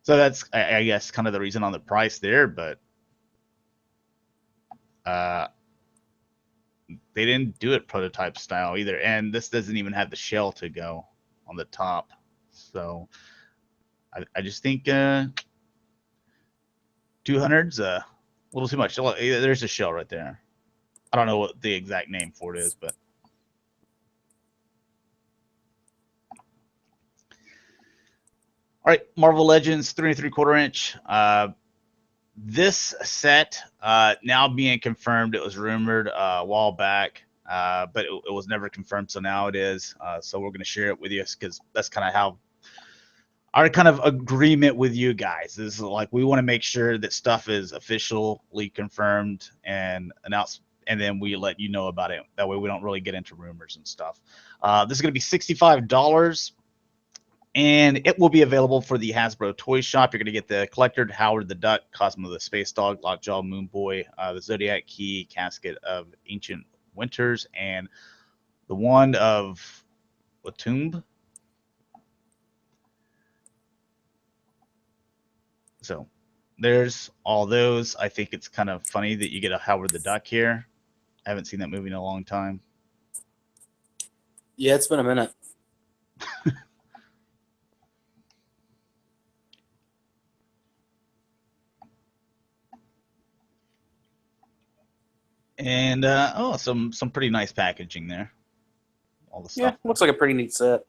S1: So that's, I guess, kind of the reason on the price there, but they didn't do it prototype style either, and this doesn't even have the shell to go on the top. So I just think 200's a little too much. There's a shell right there. I don't know what the exact name for it is, but all right, Marvel Legends 3 3/4 inch. This set now being confirmed. It was rumored a while back, but it was never confirmed. So now it is. So we're going to share it with you because that's kind of how our kind of agreement with you guys is. Like, we want to make sure that stuff is officially confirmed and announced, and then we let you know about it. That way we don't really get into rumors and stuff. This is going to be $65. And it will be available for the Hasbro Toy Shop. You're going to get the Collector, Howard the Duck, Cosmo the Space Dog, Lockjaw Moon Boy, the Zodiac Key, Casket of Ancient Winters, and the Wand of Watumb. So there's all those. I think it's kind of funny that you get a Howard the Duck here. I haven't seen that movie in a long time.
S2: Yeah, it's been a minute.
S1: And some pretty nice packaging there. All the stuff.
S2: Yeah, looks like a pretty neat set.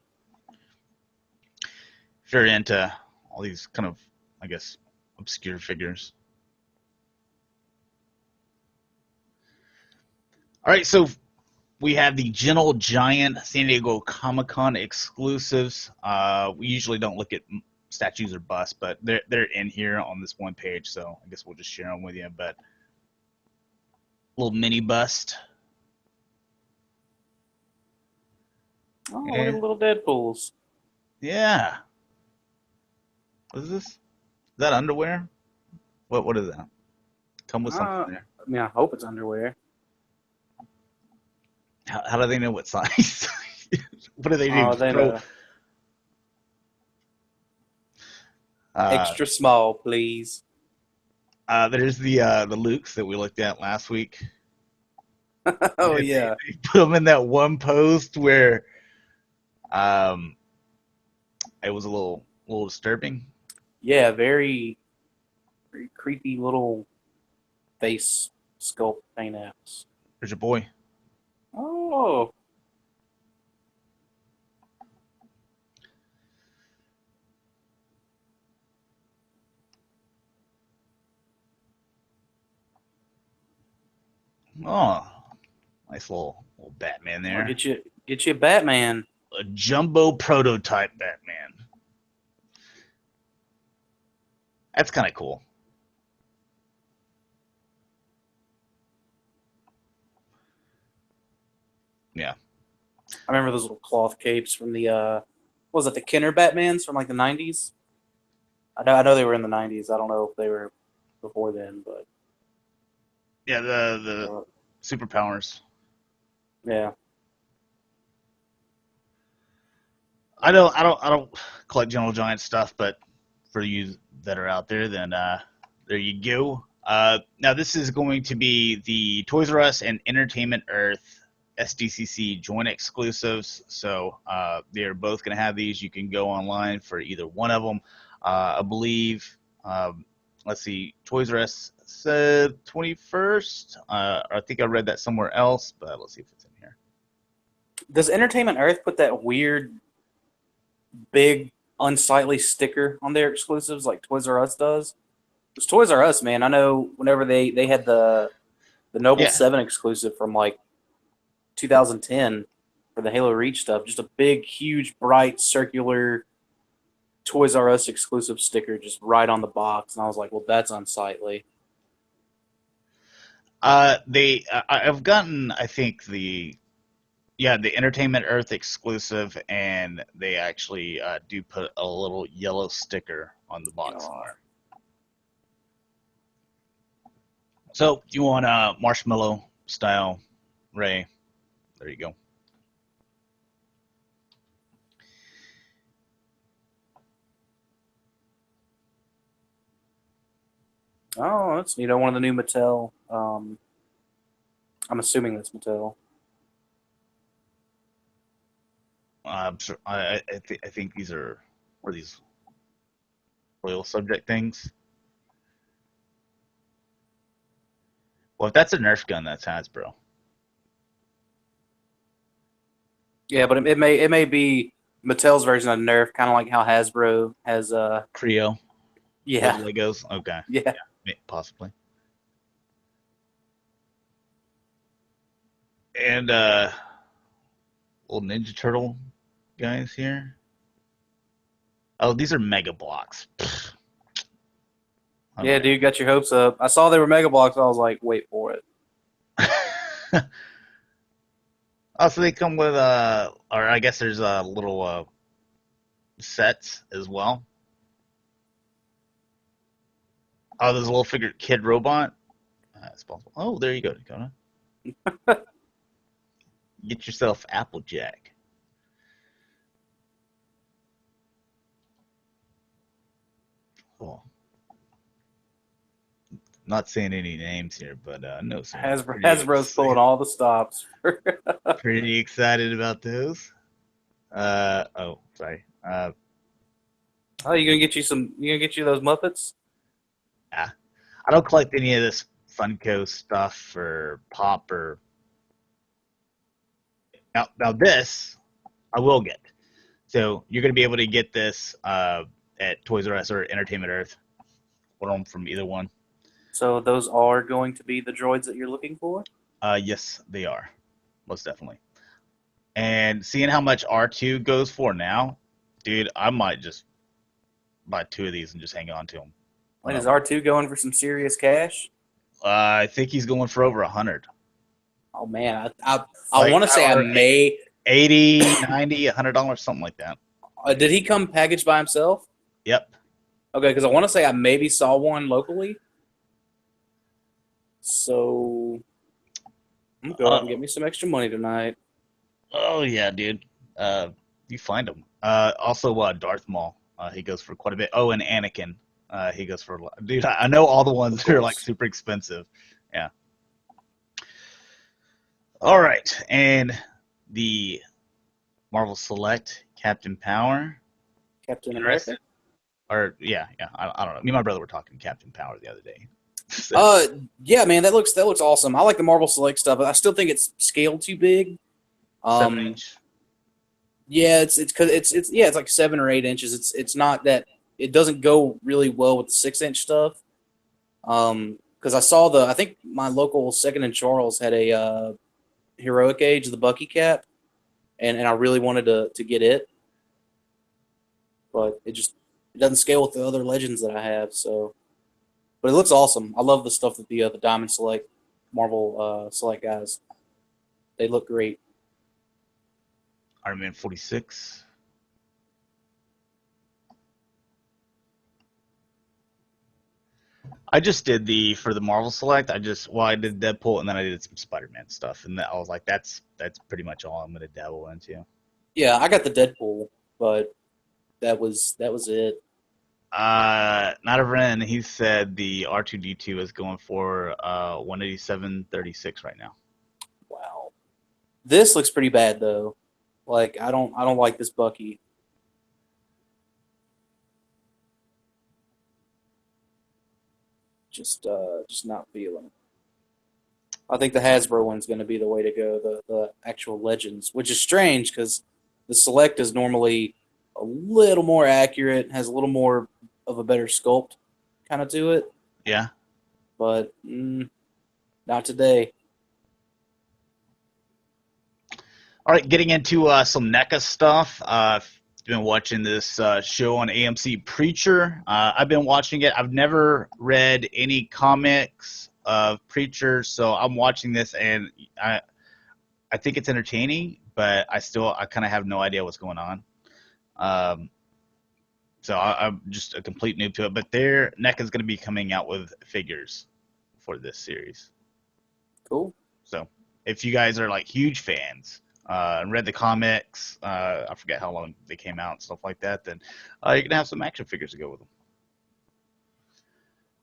S1: If you're into all these kind of, I guess, obscure figures. All right, so we have the Gentle Giant San Diego Comic-Con exclusives. We usually don't look at statues or busts, but they're in here on this one page, so I guess we'll just share them with you. But little mini bust.
S2: Oh, look at the little Deadpools.
S1: Yeah. What is this? Is that underwear? What is that? Come with something there.
S2: I mean, I hope it's underwear.
S1: How do they know what size? What do they do?
S2: Oh, they know. Extra small, please.
S1: There's the Lukes that we looked at last week.
S2: Oh, yeah.
S1: They put them in that one post where it was a little disturbing.
S2: Yeah, very, very creepy little face sculpt paint apps.
S1: There's your boy.
S2: Oh.
S1: Oh, nice little Batman there.
S2: I'll get you a Batman.
S1: A jumbo prototype Batman. That's kind of cool. Yeah.
S2: I remember those little cloth capes from the what was it, the Kenner Batmans from like the 90s? I know they were in the 90s. I don't know if they were before then, but
S1: yeah, the superpowers.
S2: Yeah.
S1: I don't collect Gentle Giant stuff, but for you that are out there, then there you go. Now this is going to be the Toys R Us and Entertainment Earth SDCC joint exclusives. So they're both going to have these. You can go online for either one of them. I believe. Let's see, Toys R Us said 21st. I think I read that somewhere else, but let's see if it's in here.
S2: Does Entertainment Earth put that weird, big, unsightly sticker on their exclusives like Toys R Us does? Because Toys R Us, man, I know whenever they had the Noble 7 exclusive from like 2010 for the Halo Reach stuff, just a big, huge, bright, circular Toys R Us exclusive sticker just right on the box, and I was like, well, that's unsightly.
S1: I've gotten, I think, the Entertainment Earth exclusive, and they actually do put a little yellow sticker on the box somewhere. So you want a marshmallow style, Ray? There you go.
S2: Oh, that's one of the new Mattel. I'm assuming that's Mattel.
S1: I'm sure, I think these are these royal subject things. Well, if that's a Nerf gun, that's Hasbro.
S2: Yeah, but it may be Mattel's version of Nerf, kind of like how Hasbro has.
S1: Creo with
S2: Yeah,
S1: Legos. Okay,
S2: yeah.
S1: possibly. And little Ninja Turtle guys here. Oh, these are Mega Blocks.
S2: Yeah,
S1: Okay.
S2: dude, got your hopes up. I saw they were Mega Blocks. I was like, wait for it.
S1: Oh, so they come with or I guess there's little sets as well. Oh, there's a little figure kid robot. That's possible. Oh, there you go, Dakota. Get yourself Applejack. Cool. Not saying any names here, but no, so
S2: Hasbro's pulling all the stops.
S1: pretty excited about those. Oh, sorry.
S2: Oh, you gonna get you some? You gonna get you those Muppets?
S1: Yeah, I don't collect any of this Funko stuff or Pop or now this I will get. So you're gonna be able to get this at Toys R Us or Entertainment Earth. One of them from either one.
S2: So those are going to be the droids that you're looking for.
S1: Yes, they are, most definitely. And seeing how much R2 goes for now, dude, I might just buy two of these and just hang on to them.
S2: Wait, is R2 going for some serious cash?
S1: I think he's going for over 100.
S2: Oh man, I
S1: Like,
S2: want to say I
S1: or
S2: may.
S1: 80, 90, $100, something like that.
S2: Did he come packaged by himself?
S1: Yep.
S2: Okay, because I want to say I maybe saw one locally. So I'm gonna go out and get me some extra money tonight.
S1: Oh yeah, dude. You find him. Also, Darth Maul. He goes for quite a bit. Oh, and Anakin. He goes for dude. I know all the ones
S2: Of
S1: that are like
S2: course.
S1: super expensive. Yeah. All right, and the Marvel Select Captain Power.
S2: Captain America.
S1: Interested? Or yeah. I don't know. Me and my brother were talking Captain Power the other day. So,
S2: Yeah, man, that looks awesome. I like the Marvel Select stuff, but I still think it's scaled too big.
S1: 7 inch.
S2: Yeah, it's because it's like 7 or 8 inches. It's not that it doesn't go really well with the 6 inch stuff. Because I think my local Second and Charles had a heroic age, the Bucky cap, and I really wanted to get it, but it doesn't scale with the other legends that I have. So, but it looks awesome. I love the stuff that the Diamond Select Marvel Select guys. They look great.
S1: Iron Man 46. I just did for the Marvel Select. I did Deadpool and then I did some Spider-Man stuff, and I was like, that's pretty much all I'm gonna dabble into.
S2: Yeah, I got the Deadpool, but that was it.
S1: Not a Ren. He said the R2D2 is going for 187.36 right now.
S2: Wow, this looks pretty bad though. Like I don't like this Bucky. Just not feeling. I think the Hasbro one's going to be the way to go. The actual Legends, which is strange because the Select is normally a little more accurate, has a little more of a better sculpt kind of to it,
S1: Yeah.
S2: but not today.
S1: All right, getting into some NECA stuff. I've been watching this show on AMC, Preacher. I've been watching it. I've never read any comics of Preacher, so I'm watching this, and I think it's entertaining, but I kind of have no idea what's going on. Um, so I'm just a complete noob to it. But NECA is going to be coming out with figures for this series.
S2: Cool.
S1: So if you guys are like huge fans and read the comics, I forget how long they came out and stuff like that, then you're gonna have some action figures to go with them.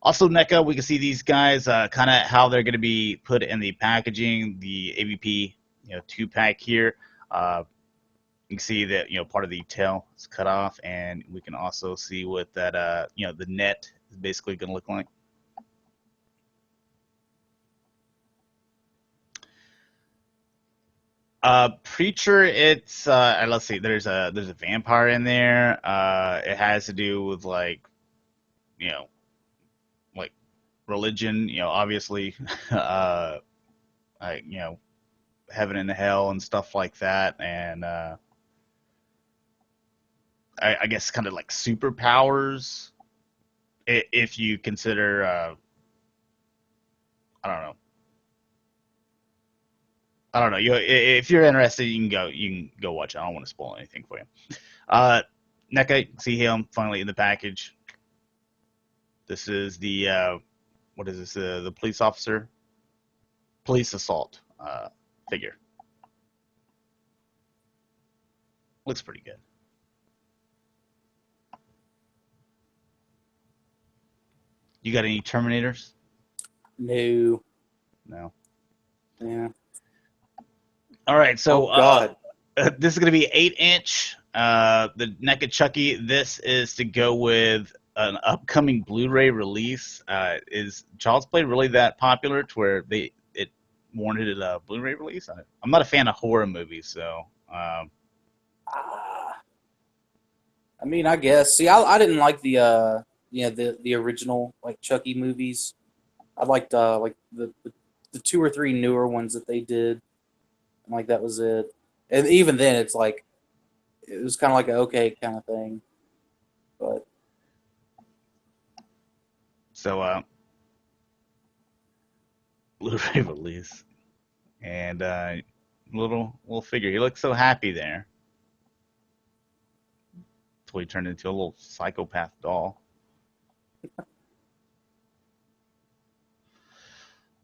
S1: Also, NECA, we can see these guys, kind of how they're going to be put in the packaging. The AVP, 2-pack here. You can see that part of the tail is cut off, and we can also see what that the net is basically going to look like. Preacher, it's let's see, there's a vampire in there. It has to do with like like religion, obviously, like, heaven and hell and stuff like that, and I guess kind of like superpowers, if you consider, I don't know. I don't know. If you're interested, you can go watch it. I don't want to spoil anything for you. NECA, see him finally in the package. This is the what is this? The police officer, police assault figure. Looks pretty good. You got any Terminators?
S2: No.
S1: No.
S2: Yeah.
S1: All right, so
S2: Oh God.
S1: this is going to be 8-inch. The NECA Chucky. This is to go with an upcoming Blu-ray release. Is Child's Play really that popular to where it warranted a Blu-ray release? I'm not a fan of horror movies, so.
S2: I mean, I guess. See, I didn't like the the original like Chucky movies. I liked like the 2 or 3 newer ones that they did. And, like, that was it. And even then, it's like it was kind of like an okay kind of thing. But
S1: so Blu-ray release, and little figure. He looks so happy there. Until he turned into a little psychopath doll.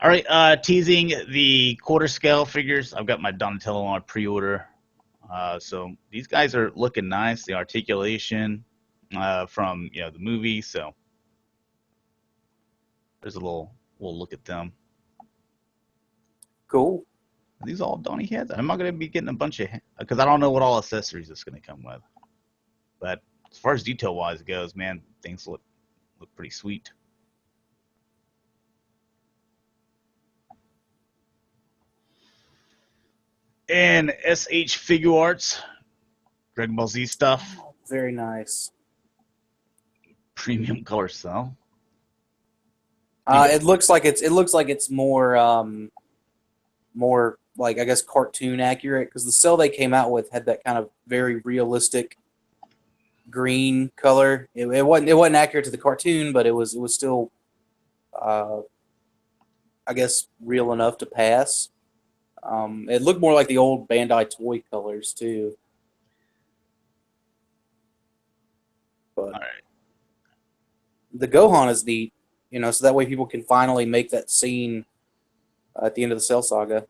S1: All right, teasing the quarter scale figures. I've got my Donatello on pre-order. So these guys are looking nice. The articulation from the movie. So there's a little look at them.
S2: cool.
S1: Are these all Donnie heads? I'm not going to be getting a bunch of, because I don't know what all accessories it's going to come with. But as far as detail wise goes, man, things look pretty sweet. And SH Figure Arts, Dragon Ball Z stuff.
S2: Very nice.
S1: Premium color cell.
S2: It looks like it's more more like, I guess, cartoon accurate, because the cell they came out with had that kind of very realistic green color. It wasn't accurate to the cartoon, but it was still I guess real enough to pass. It looked more like the old Bandai toy colors too. But
S1: All right.
S2: the Gohan is neat, so that way people can finally make that scene at the end of the Cell Saga,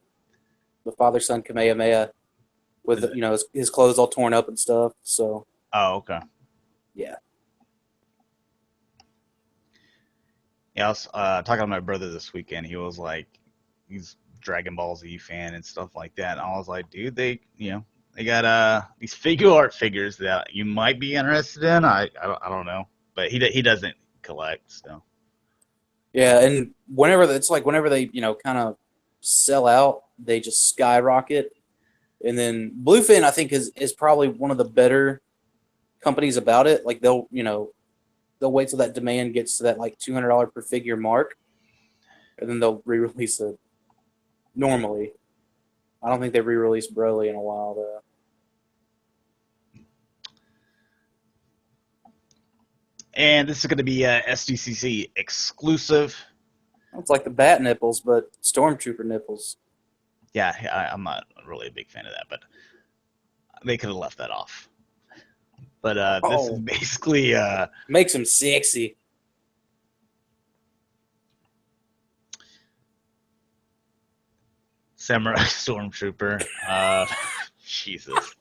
S2: the father-son Kamehameha, with his clothes all torn up and stuff. So.
S1: Oh, okay.
S2: Yeah.
S1: Yeah, I was talking to my brother this weekend. He was like, he's Dragon Ball Z fan and stuff like that. And I was like, dude, they got these figure art figures that you might be interested in. I don't know, but he doesn't collect, so.
S2: Yeah, and whenever they kind of sell out, they just skyrocket. And then Bluefin, I think, is probably one of the better companies about it. Like, they'll wait till that demand gets to that like $200 per figure mark, and then they'll re-release it. Normally, I don't think they've re-released Broly in a while though.
S1: And this is going to be a SDCC exclusive.
S2: It's like the bat nipples, but Stormtrooper nipples.
S1: Yeah, I'm not really a big fan of that, but they could have left that off. But this is basically
S2: makes him sexy.
S1: Samurai Stormtrooper. Jesus.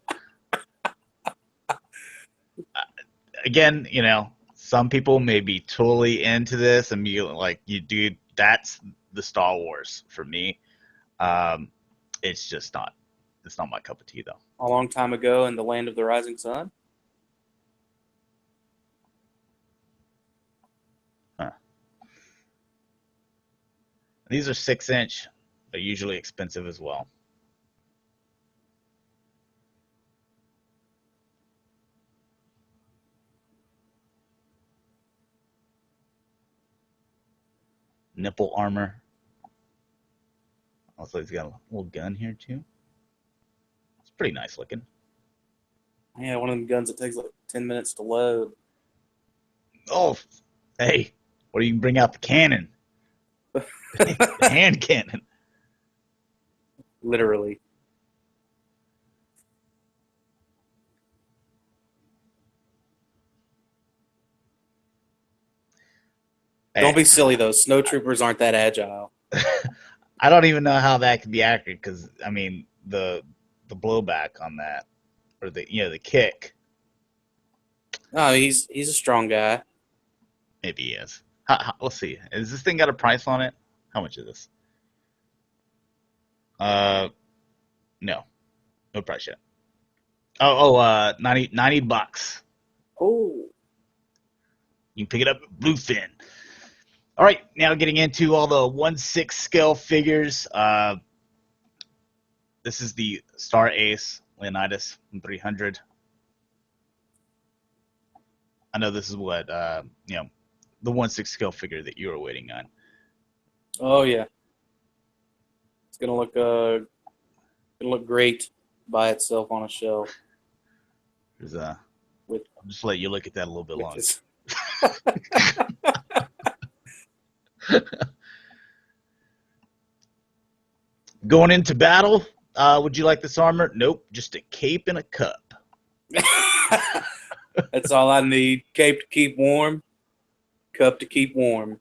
S1: Again, some people may be totally into this and be like, dude, that's the Star Wars for me. It's just not. It's not my cup of tea, though.
S2: A long time ago in the land of the rising sun.
S1: Huh. These are 6-inch. They're usually expensive as well. Nipple armor. Also, he's got a little gun here too. It's pretty nice looking.
S2: Yeah, one of them guns that takes like 10 minutes to load.
S1: Oh, hey, or you can bring out the cannon, the hand cannon.
S2: Literally.
S1: Hey,
S2: Don't be silly though. Snow troopers aren't that agile.
S1: I don't even know how that could be accurate because I mean the blowback on that or the kick.
S2: No, he's a strong guy.
S1: Maybe he is. Let's see. Has this thing got a price on it? How much is this? No price yet. Oh, $90.
S2: Oh,
S1: You can pick it up at Bluefin. All right, now getting into all the 1/6 scale figures. This is the Star Ace Leonidas 300. I know this is what the 1/6 scale figure that you were waiting on.
S2: oh yeah. It's gonna look great by itself on a shelf.
S1: There's I'll
S2: With
S1: just let you look at that a little bit longer.
S2: this.
S1: Going into battle, would you like this armor? Nope, just a cape and a cup.
S2: That's all I need. Cape to keep warm, cup to keep warm.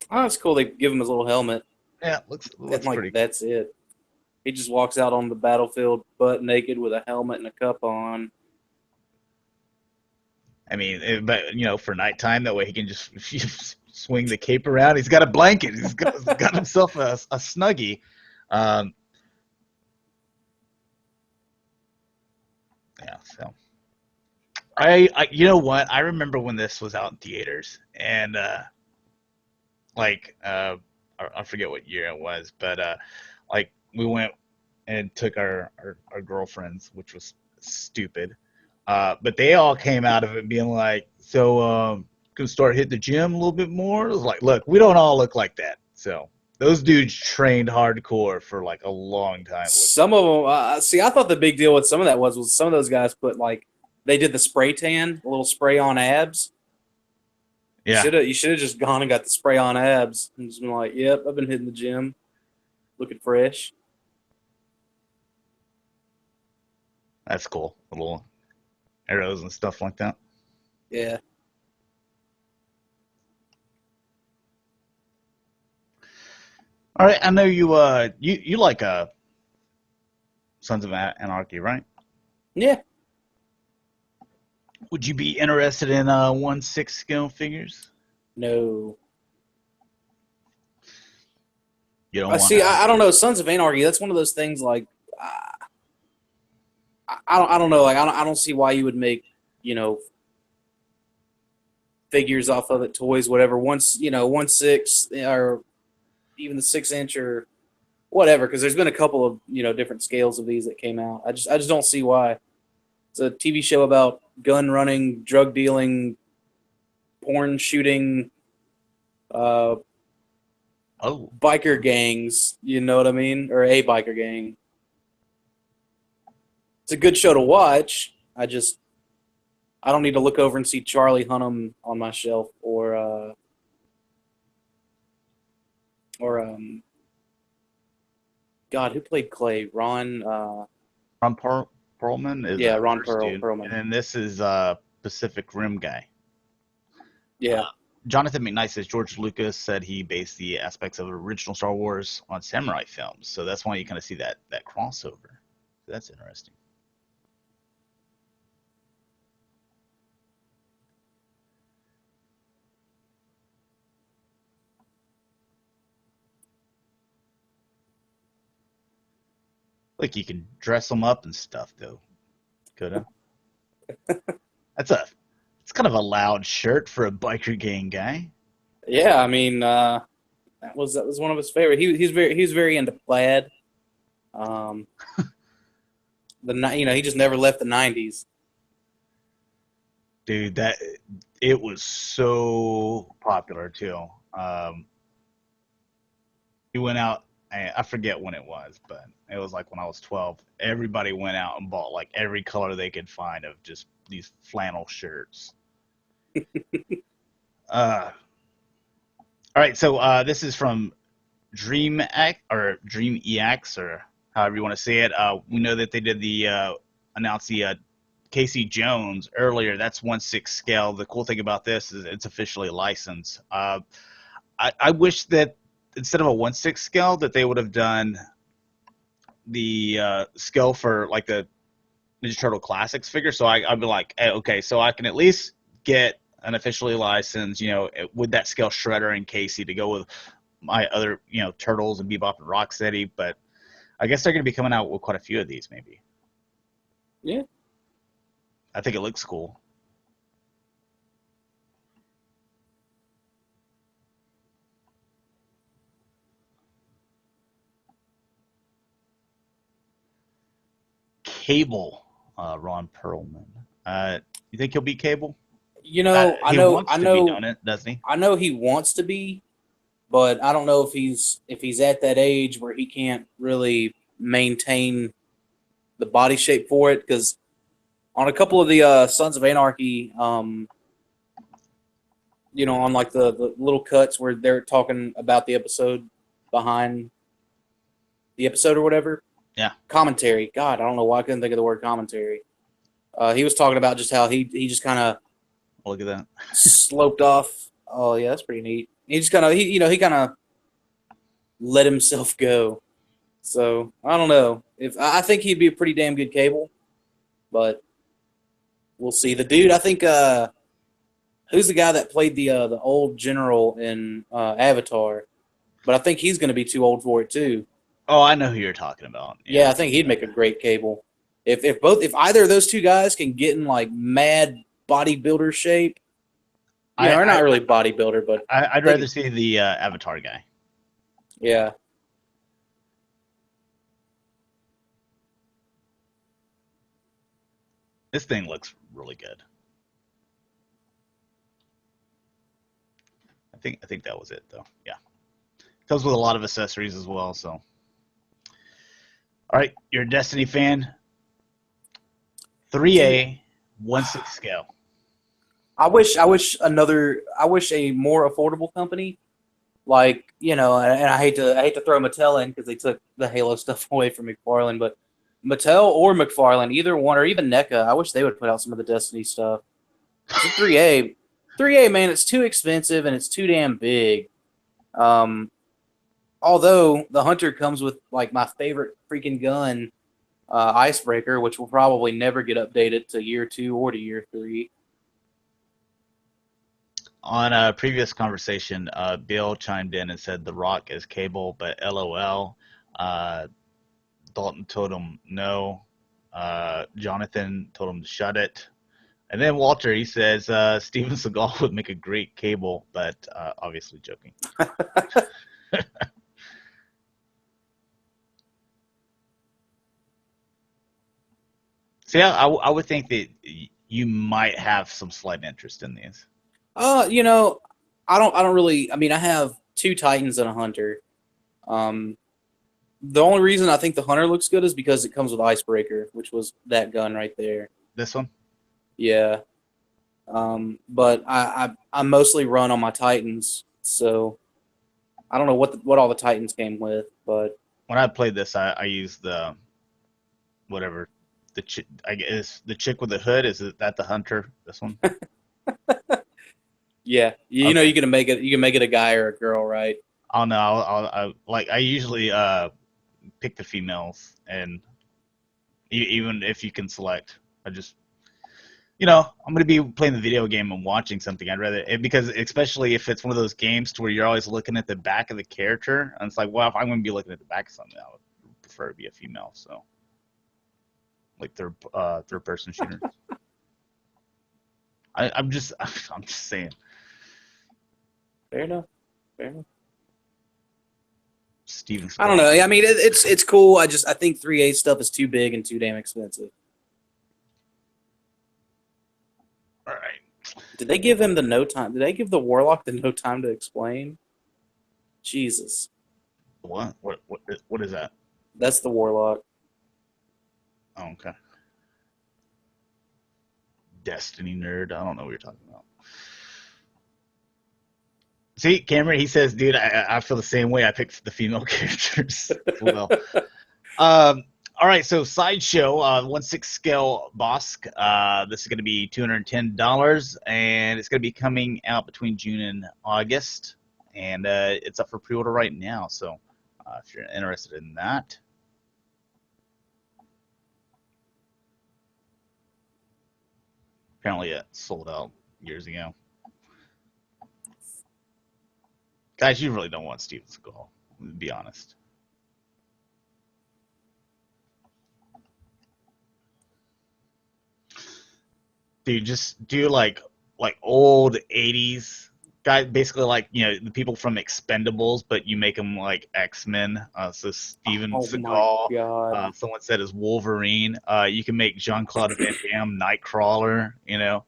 S2: Oh, it's cool. They give him his little helmet.
S1: Yeah, looks
S2: And, like,
S1: pretty.
S2: that's it. He just walks out on the battlefield butt naked with a helmet and a cup on.
S1: I mean, but for nighttime, that way he can just swing the cape around. He's got a blanket. He's got himself a snuggie. Yeah, so I you know what? I remember when this was out in theaters, and I forget what year it was, but we went and took our girlfriends, which was stupid. But they all came out of it being like, so can start hitting the gym a little bit more. It was like, look, we don't all look like that. So those dudes trained hardcore for like a long time.
S2: Some of them, see, I thought the big deal with some of that was some of those guys put they did the spray tan, a little spray on abs.
S1: Yeah,
S2: You should have just gone and got the spray on abs and just been like, yep, I've been hitting the gym, looking fresh.
S1: that's cool. Little arrows and stuff like that.
S2: Yeah.
S1: All right, I know you you like Sons of Anarchy, right?
S2: Yeah.
S1: Would you be interested in 1/6 scale figures?
S2: No.
S1: You don't want.
S2: See, I don't know. Sons of Anarchy. That's one of those things. Like, I don't know. Like, I don't see why you would make figures off of it, toys, whatever. 1/6 or even the 6-inch or whatever. Because there's been a couple of different scales of these that came out. I just don't see why. It's a TV show about gun running, drug dealing, porn shooting, biker gangs. You know what I mean? Or a biker gang. It's a good show to watch. I don't need to look over and see Charlie Hunnam on my shelf or God, who played Clay? Ron
S1: Perlman is
S2: Ron
S1: dude.
S2: Perlman.
S1: And then this is Pacific Rim guy.
S2: Yeah.
S1: Jonathan McKnight says George Lucas said he based the aspects of original Star Wars on samurai films, so that's why you kind of see that crossover. So that's interesting. Like you can dress them up and stuff, though. Coulda. It's kind of a loud shirt for a biker gang guy.
S2: Yeah, I mean, that was one of his favorite. He's very into plaid. Um, he just never left the '90s.
S1: Dude, it was so popular too. He went out. I forget when it was, but it was like when I was 12. Everybody went out and bought like every color they could find of just these flannel shirts. All right, so this is from DreamX or DreamEX or however you want to say it. We know that they did announce the Casey Jones earlier. That's 1/6 scale. The cool thing about this is it's officially licensed. I wish that instead of a 1/6 scale that they would have done the scale for like the Ninja Turtle Classics figure. So I'd be like, hey, okay, so I can at least get an officially licensed, with that scale Shredder and Casey to go with my other, Turtles and Bebop and Rocksteady. But I guess they're going to be coming out with quite a few of these, maybe.
S2: Yeah.
S1: I think it looks cool. Cable, Ron Perlman. You think he'll beat Cable?
S2: I know,
S1: wants to be doing it, doesn't he?
S2: I know he wants to be, but I don't know if he's at that age where he can't really maintain the body shape for it. Because on a couple of the Sons of Anarchy, on like the little cuts where they're talking about the episode behind the episode or whatever.
S1: Yeah.
S2: Commentary. God, I don't know why I couldn't think of the word commentary. He was talking about just how he just kind of
S1: look at that
S2: sloped off. Oh yeah, that's pretty neat. He just kind of he kind of let himself go. So I don't know if I think he'd be a pretty damn good Cable, but we'll see. The dude, I think, who's the guy that played the old general in Avatar? But I think he's going to be too old for it too.
S1: Oh, I know who you're talking about.
S2: Yeah, I think he'd make a great Cable. If either of those two guys can get in like mad bodybuilder shape, they're not really bodybuilder, but
S1: I'd rather see the Avatar guy.
S2: Yeah.
S1: This thing looks really good. I think that was it though. Yeah. Comes with a lot of accessories as well, so. All right, you're a Destiny fan. 3A, 1/6 scale.
S2: I wish a more affordable company, like, and I hate to throw Mattel in because they took the Halo stuff away from McFarlane, but Mattel or McFarlane, either one, or even NECA, I wish they would put out some of the Destiny stuff. 3A, man, it's too expensive and it's too damn big. Although the Hunter comes with like my favorite freaking gun, Icebreaker, which will probably never get updated to year 2 or to year 3.
S1: On a previous conversation, Bill chimed in and said The Rock is Cable, but LOL. Dalton told him no. Jonathan told him to shut it. And then Walter, he says Steven Seagal would make a great Cable, but obviously joking. So yeah, I would think that you might have some slight interest in these.
S2: I don't really. I mean, I have 2 Titans and a Hunter. The only reason I think the Hunter looks good is because it comes with Icebreaker, which was that gun right there.
S1: This one?
S2: Yeah. But I mostly run on my Titans, so I don't know what all the Titans came with, but
S1: when I played this, I used the whatever I guess the chick with the hood. Is that the Hunter? This one?
S2: Yeah, you know you can make it a guy or a girl, right?
S1: Oh no, I usually pick the females, and even if you can select, I just I'm going to be playing the video game and watching something. I'd rather because especially if it's one of those games to where you're always looking at the back of the character, and it's like, well, if I'm going to be looking at the back of something, I would prefer prefer to be a female. So, like third person shooter. I'm just saying.
S2: Fair enough. Fair enough.
S1: Steven
S2: I don't know. I mean, it's cool. I think 3A stuff is too big and too damn expensive.
S1: All right.
S2: Did they give him the no time? Did they give the Warlock the no time to explain? Jesus.
S1: What is that?
S2: That's the Warlock.
S1: Oh, okay. Destiny nerd. I don't know what you're talking about. See, Cameron, he says, dude, I feel the same way. I picked the female characters as well. All right, so Sideshow, 1/6 scale Bosk. This is going to be $210, and it's going to be coming out between June and August, and it's up for pre-order right now. So if you're interested in that. Apparently it sold out years ago. Guys, you really don't want Steven Seagal, to be honest. Dude, just do like old 80s guys, basically like, you know, the people from Expendables, but you make them like X-Men. So Steven Seagal, someone said is Wolverine. You can make Jean-Claude Van Damme Nightcrawler, you know.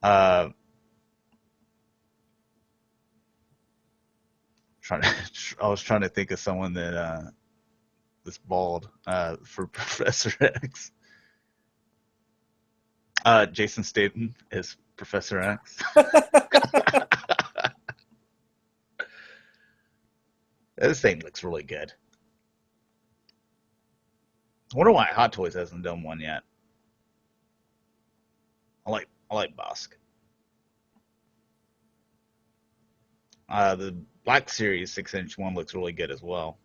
S1: I was trying to think of someone that that's bald for Professor X. Jason Statham is Professor X. This thing looks really good. I wonder why Hot Toys hasn't done one yet. I like Bosk. The Black Series 6-inch one looks really good as well.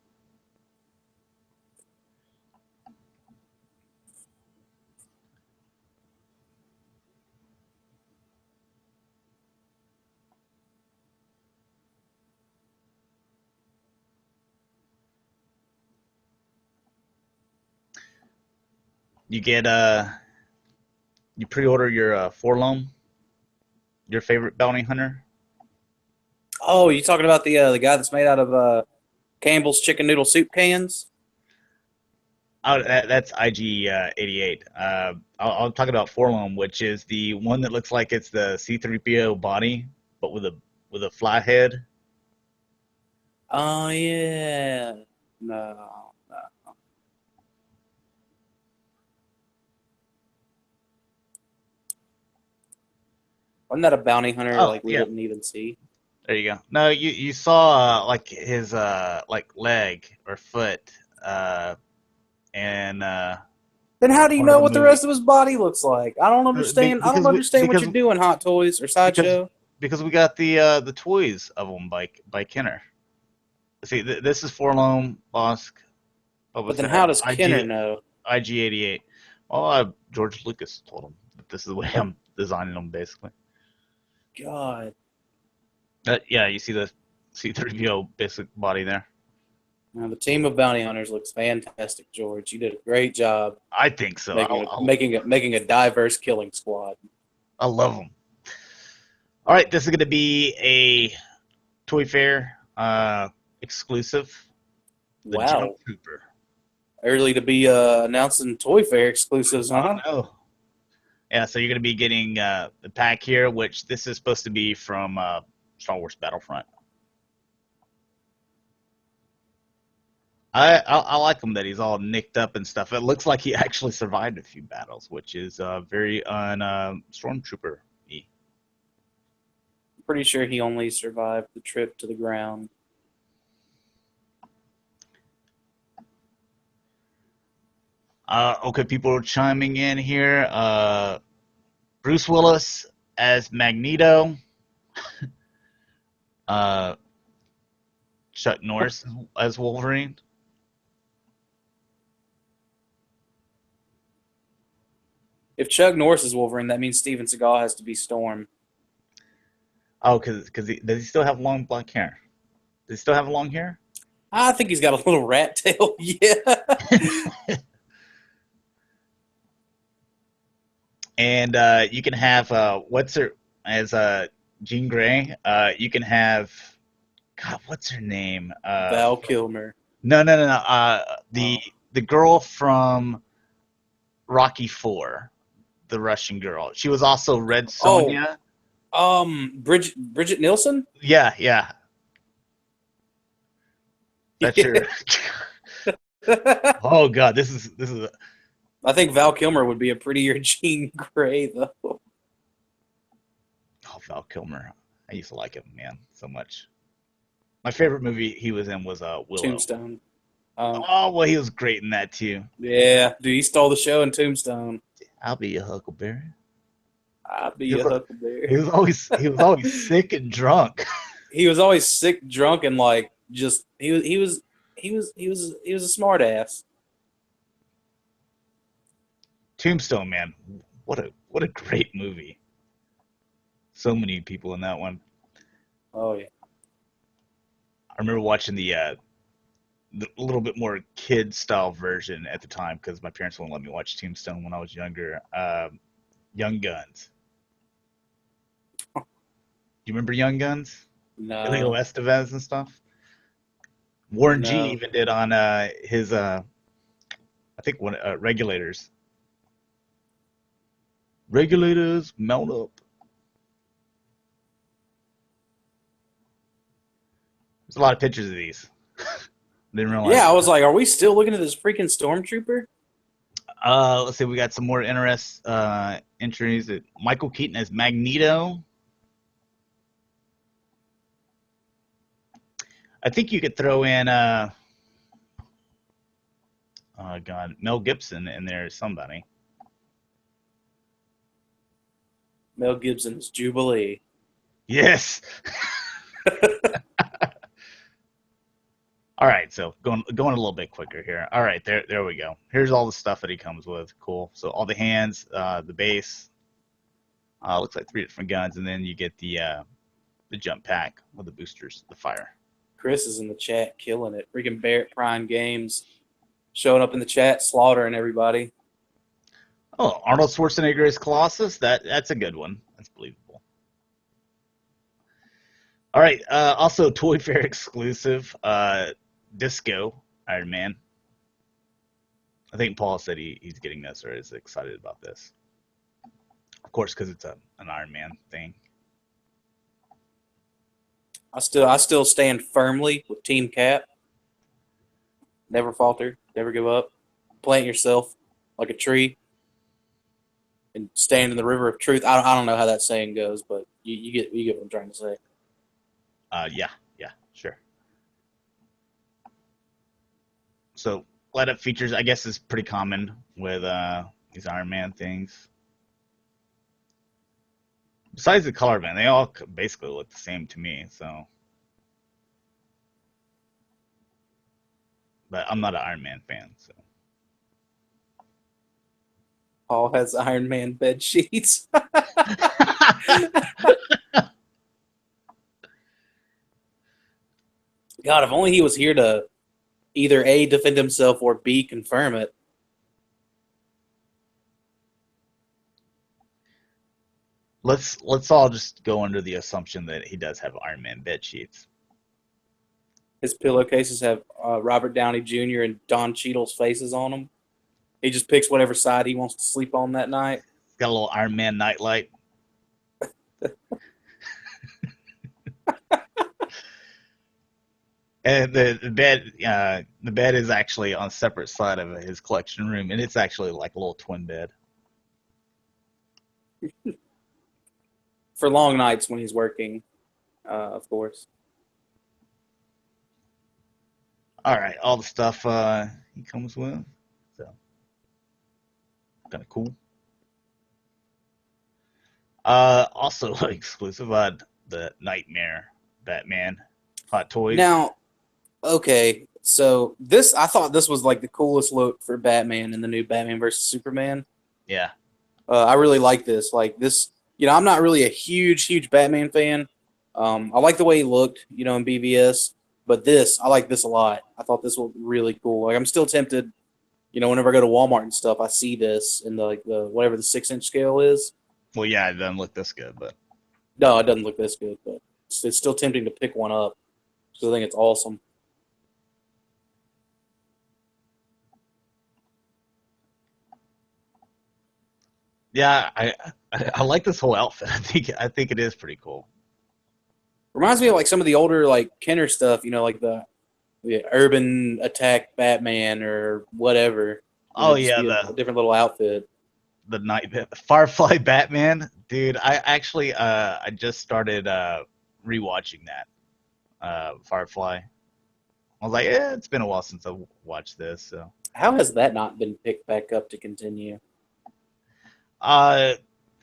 S1: You get you pre-order your Forlom, your favorite bounty hunter.
S2: Oh, you talking about the guy that's made out of Campbell's chicken noodle soup cans?
S1: Oh, that's IG88. I'll talk about Forlom, which is the one that looks like it's the C-3PO body, but with a fly head.
S2: Oh yeah. No. Wasn't that a bounty hunter we didn't even see?
S1: There you go. No, you saw like his like leg or foot, and
S2: then how do you know what the rest of his body looks like? I don't understand. I don't understand what you're doing, Hot Toys or Sideshow.
S1: Because we got the toys of them by Kenner. See, this is Forlom, Bosk.
S2: But then how does Kenner know?
S1: IG88. Well, George Lucas told him that this is the way I'm designing them, basically.
S2: God.
S1: Yeah, you see the C-3PO basic body there.
S2: Now, the team of bounty hunters looks fantastic, George. You did a great job.
S1: I think so.
S2: Making a diverse killing squad.
S1: I love them. All right, this is going to be a Toy Fair exclusive. The Jump Trooper.
S2: Early to be announcing Toy Fair exclusives, huh?
S1: I know. Yeah, so you're going to be getting the pack here, which this is supposed to be from Star Wars Battlefront. I like him that he's all nicked up and stuff. It looks like he actually survived a few battles, which is very Stormtrooper-y.
S2: Pretty sure he only survived the trip to the ground.
S1: Okay, people are chiming in here. Bruce Willis as Magneto. Chuck Norris as Wolverine.
S2: If Chuck Norris is Wolverine, that means Steven Seagal has to be Storm.
S1: Oh, because does he still have long black hair? Does he still have long hair?
S2: I think he's got a little rat tail. Yeah.
S1: And you can have what's her as Jean Grey. You can have God, what's her name?
S2: Val Kilmer.
S1: No. The girl from Rocky Four, the Russian girl. She was also Red Sonja.
S2: Bridget Nielsen.
S1: Yeah. That's your. Oh God, this is.
S2: I think Val Kilmer would be a prettier Jean Grey, though.
S1: Oh, Val Kilmer. I used to like him, man, so much. My favorite movie he was in was Willow.
S2: Tombstone.
S1: Oh well, he was great in that too.
S2: Yeah, dude, he stole the show in Tombstone.
S1: I'll be a Huckleberry.
S2: I'll be a Huckleberry.
S1: He was always sick and drunk.
S2: He was always sick, drunk, and like just he was a smart ass.
S1: Tombstone, man, what a great movie. So many people in that one.
S2: Oh yeah.
S1: I remember watching the little bit more kid style version at the time because my parents wouldn't let me watch Tombstone when I was younger. Young Guns. Do you remember Young Guns?
S2: No.
S1: Emilio Estevez and stuff. Warren G
S2: No.
S1: even did on his I think one Regulators. Regulators mount up. There's a lot of pictures of these. Didn't realize.
S2: Yeah, I was like, are we still looking at this freaking Stormtrooper?
S1: Let's see. We got some more entries. Michael Keaton as Magneto. I think you could throw in Mel Gibson in there as somebody.
S2: Mel Gibson's Jubilee.
S1: Yes. All right, so going a little bit quicker here. All right, there we go. Here's all the stuff that he comes with. Cool. So all the hands, the base. Looks like 3 different guns, and then you get the jump pack with the boosters, the fire.
S2: Chris is in the chat, killing it. Freaking Barrett Prime Games showing up in the chat, slaughtering everybody.
S1: Oh, Arnold Schwarzenegger as Colossus. That's a good one. That's believable. All right. Also, Toy Fair exclusive. Disco Iron Man. I think Paul said he's getting this or is excited about this. Of course, because it's an Iron Man thing.
S2: I still stand firmly with Team Cap. Never falter, never give up. Plant yourself like a tree and stand in the river of truth. I don't know how that saying goes, but you get what I'm trying to say.
S1: Yeah, sure. So light up features, I guess, is pretty common with these Iron Man things. Besides the color, man, they all basically look the same to me. So, but I'm not an Iron Man fan. So,
S2: Paul has Iron Man bed sheets. God, if only he was here to either A, defend himself, or B, confirm it.
S1: let's all just go under the assumption that he does have Iron Man bed sheets.
S2: His pillowcases have Robert Downey Jr. and Don Cheadle's faces on them. He just picks whatever side he wants to sleep on that night.
S1: He's got a little Iron Man nightlight. And the bed is actually on a separate side of his collection room, and it's actually like a little twin bed.
S2: For long nights when he's working, of course.
S1: All right, all the stuff he comes with, so kind of cool. Also exclusive, the Nightmare Batman Hot Toys.
S2: Now, okay, so I thought this was like the coolest look for Batman in the new Batman versus Superman.
S1: Yeah.
S2: I really like this. Like this, I'm not really a huge Batman fan. I like the way he looked, in BVS, But this, I like this a lot. I thought this was really cool. Like I'm still tempted, whenever I go to Walmart and stuff, I see this in the whatever the 6-inch scale is.
S1: Well, yeah, it doesn't look this good, but
S2: No, it doesn't look this good, but it's still tempting to pick one up because I think it's awesome.
S1: yeah, I like this whole outfit. I think it is pretty cool.
S2: Reminds me of like some of the older like Kenner stuff, like the Urban Attack Batman or whatever.
S1: Oh
S2: Just
S1: yeah,
S2: be a different little outfit.
S1: the night Firefly Batman, dude. I actually I just started rewatching that Firefly. I was like, it's been a while since I watched this. So,
S2: How has that not been picked back up to continue?
S1: uh,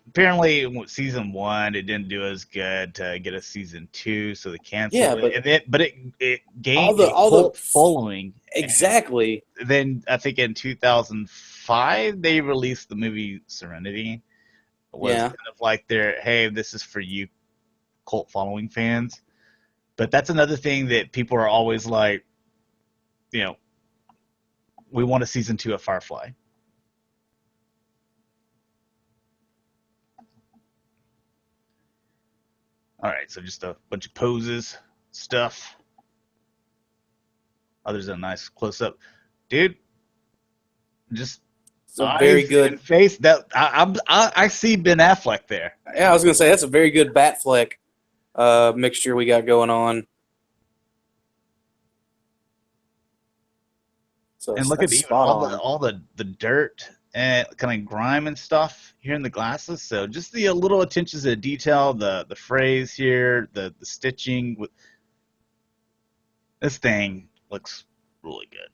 S1: apparently season one it didn't do as good to get a season two, so they
S2: Yeah,
S1: canceled it.
S2: but
S1: But it
S2: all
S1: gained
S2: the
S1: a
S2: all the
S1: cult following.
S2: exactly.
S1: And then I think in 2005 they released the movie Serenity. It was
S2: Yeah.
S1: kind of like their, hey, this is for you cult following fans. But that's another thing that people are always like, you know, we want a season two of Firefly. All right, so just a bunch of poses, stuff. Oh, there's a nice close up, dude. Just
S2: It's a very
S1: eyes and
S2: good.
S1: face. That I see Ben Affleck there.
S2: Yeah, I was gonna say that's a very good Batfleck mixture we got going on. So
S1: And look at
S2: that's
S1: even
S2: spot
S1: all the
S2: on.
S1: dirt and kind of grime and stuff here in the glasses. So just the little attentions to detail, the phrase here, the stitching. With this thing looks really good.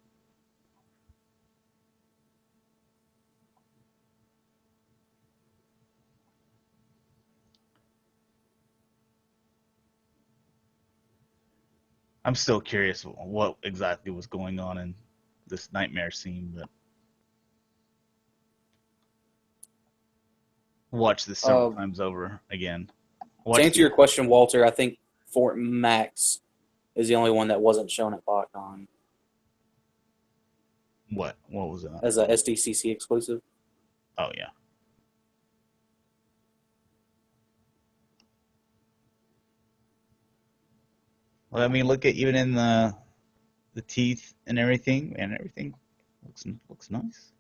S1: I'm still curious what exactly was going on in this nightmare scene, but watch this several
S2: Uh,
S1: times over again.
S2: to
S1: Watch
S2: answer
S1: the
S2: your question, Walter, I think Fort Max is the only one that wasn't shown at BotCon
S1: what? What was that?
S2: as a SDCC exclusive.
S1: Oh yeah. Well, I mean, look at even in the teeth and everything, and everything looks nice.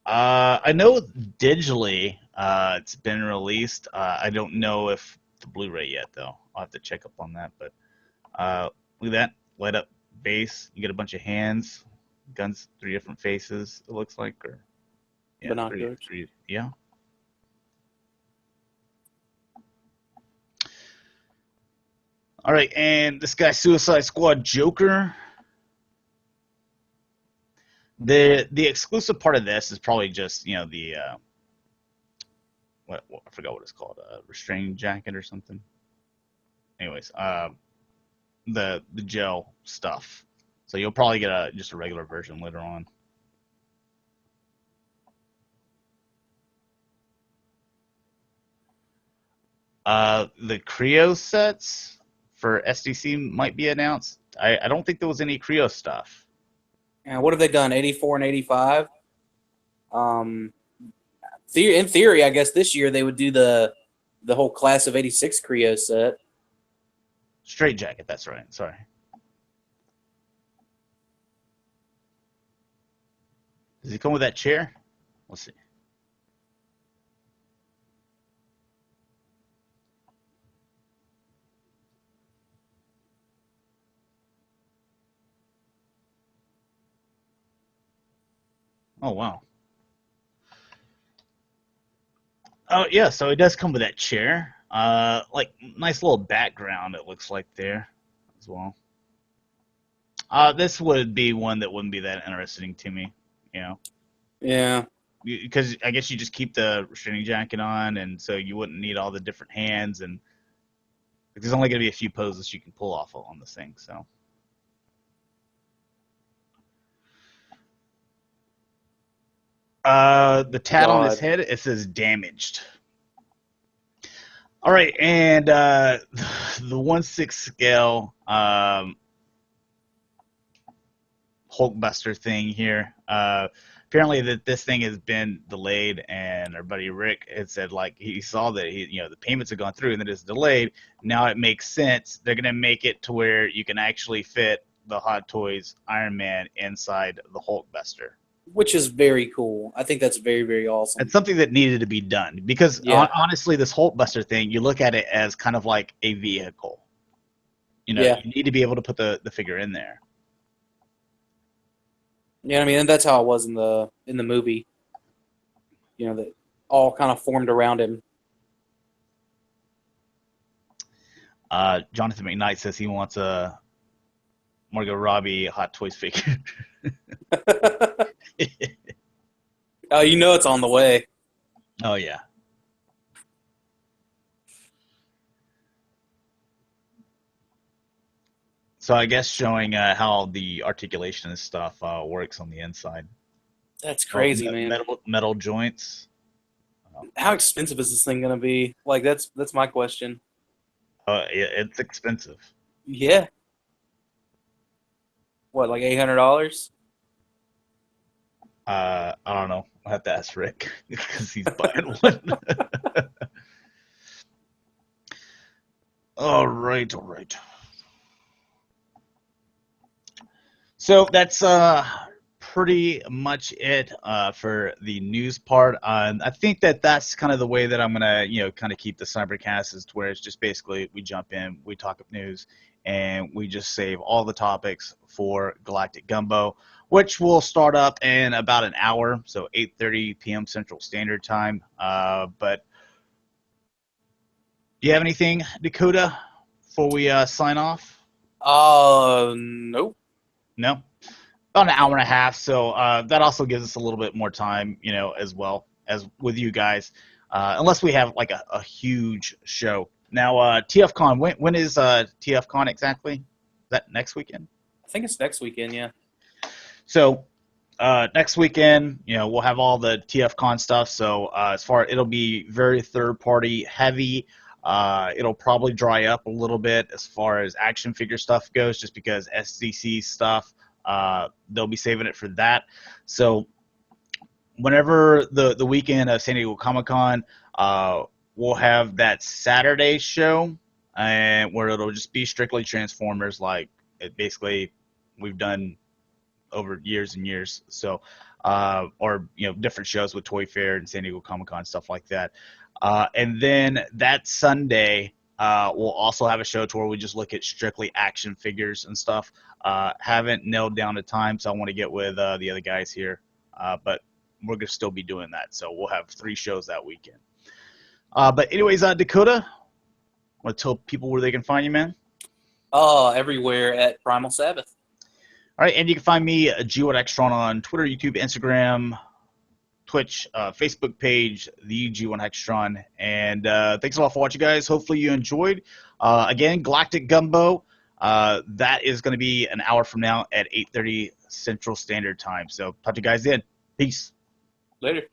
S1: I know digitally it's been released. I don't know if the Blu-ray yet though. I'll have to check up on that. But look at that light up base. You get a bunch of hands, guns, three different faces. It looks like, or yeah,
S2: Binoculars.
S1: three. Yeah. All right, and this guy, Suicide Squad Joker. The exclusive part of this is probably just the what I forgot what it's called, restraining jacket or something. Anyways, the gel stuff. So you'll probably get just a regular version later on. The Creo sets for SDC might be announced. I don't think there was any Creo stuff.
S2: And what have they done? 84 and 85. In theory, I guess this year they would do the whole class of '86 Creo set.
S1: Straight jacket, that's right. Sorry. Does he come with that chair? Let's see. Oh wow. Oh yeah, so it does come with that chair. Like nice little background it looks like there as well. This would be one that wouldn't be that interesting to me, you know,
S2: Yeah.
S1: because I guess you just keep the restraining jacket on, and so you wouldn't need all the different hands, and there's only going to be a few poses you can pull off on this thing. So, The tat on his
S2: God.
S1: head, it says damaged. All right, and the 1/6 scale Hulkbuster thing here. Apparently, that this thing has been delayed, and our buddy Rick had said like he saw that the payments have gone through and that it's delayed. Now it makes sense. They're gonna make it to where you can actually fit the Hot Toys Iron Man inside the Hulkbuster.
S2: Which is very cool. I think that's very, very awesome.
S1: It's something that needed to be done because
S2: Yeah.
S1: honestly, this Hulkbuster thing, you look at it as kind of like a vehicle.
S2: Yeah.
S1: You need to be able to put the figure in there.
S2: Yeah, I mean, and that's how it was in the movie. That all kind of formed around him.
S1: Jonathan McKnight says he wants a Margot Robbie Hot Toys figure.
S2: Oh, it's on the way.
S1: Oh yeah. So I guess showing how the articulation and stuff works on the inside.
S2: That's crazy, man.
S1: Metal joints.
S2: How expensive is this thing gonna be? Like, that's my question.
S1: It's expensive.
S2: Yeah. What, like $800?
S1: I don't know. I'll have to ask Rick because he's buying one. All right. So that's pretty much it for the news part. I think that's kind of the way that I'm gonna kind of keep the Cybercast, is to where it's just basically we jump in, we talk up news, and we just save all the topics for Galactic Gumbo, which will start up in about an hour, so 8:30 p.m. Central Standard Time. But do you have anything, Dakota, before we sign off?
S2: Nope.
S1: No? About an hour and a half, so that also gives us a little bit more time, as well as with you guys, unless we have like a huge show. Now, TFCon, when is TFCon exactly? Is that next weekend?
S2: I think it's next weekend, yeah.
S1: So next weekend, we'll have all the TFCon stuff. So it'll be very third party heavy. It'll probably dry up a little bit as far as action figure stuff goes, just because SDCC stuff, they'll be saving it for that. So whenever the weekend of San Diego Comic-Con, we'll have that Saturday show, and where it'll just be strictly Transformers, like it basically we've done over years and years. So, or different shows with Toy Fair and San Diego Comic-Con, stuff like that. And then that Sunday, we'll also have a show to where we just look at strictly action figures and stuff. Haven't nailed down a time, so I want to get with the other guys here. But we're going to still be doing that. So we'll have 3 shows that weekend. But anyways, Dakota, want to tell people where they can find you, man?
S2: Everywhere at PrimalSabbath.
S1: All right, and you can find me, G1Xtron, on Twitter, YouTube, Instagram, Twitch, Facebook page, the G1Xtron. And thanks a lot for watching, guys. Hopefully you enjoyed. Again, Galactic Gumbo, that is going to be an hour from now at 8:30 Central Standard Time. So talk to you guys then. Peace.
S2: Later.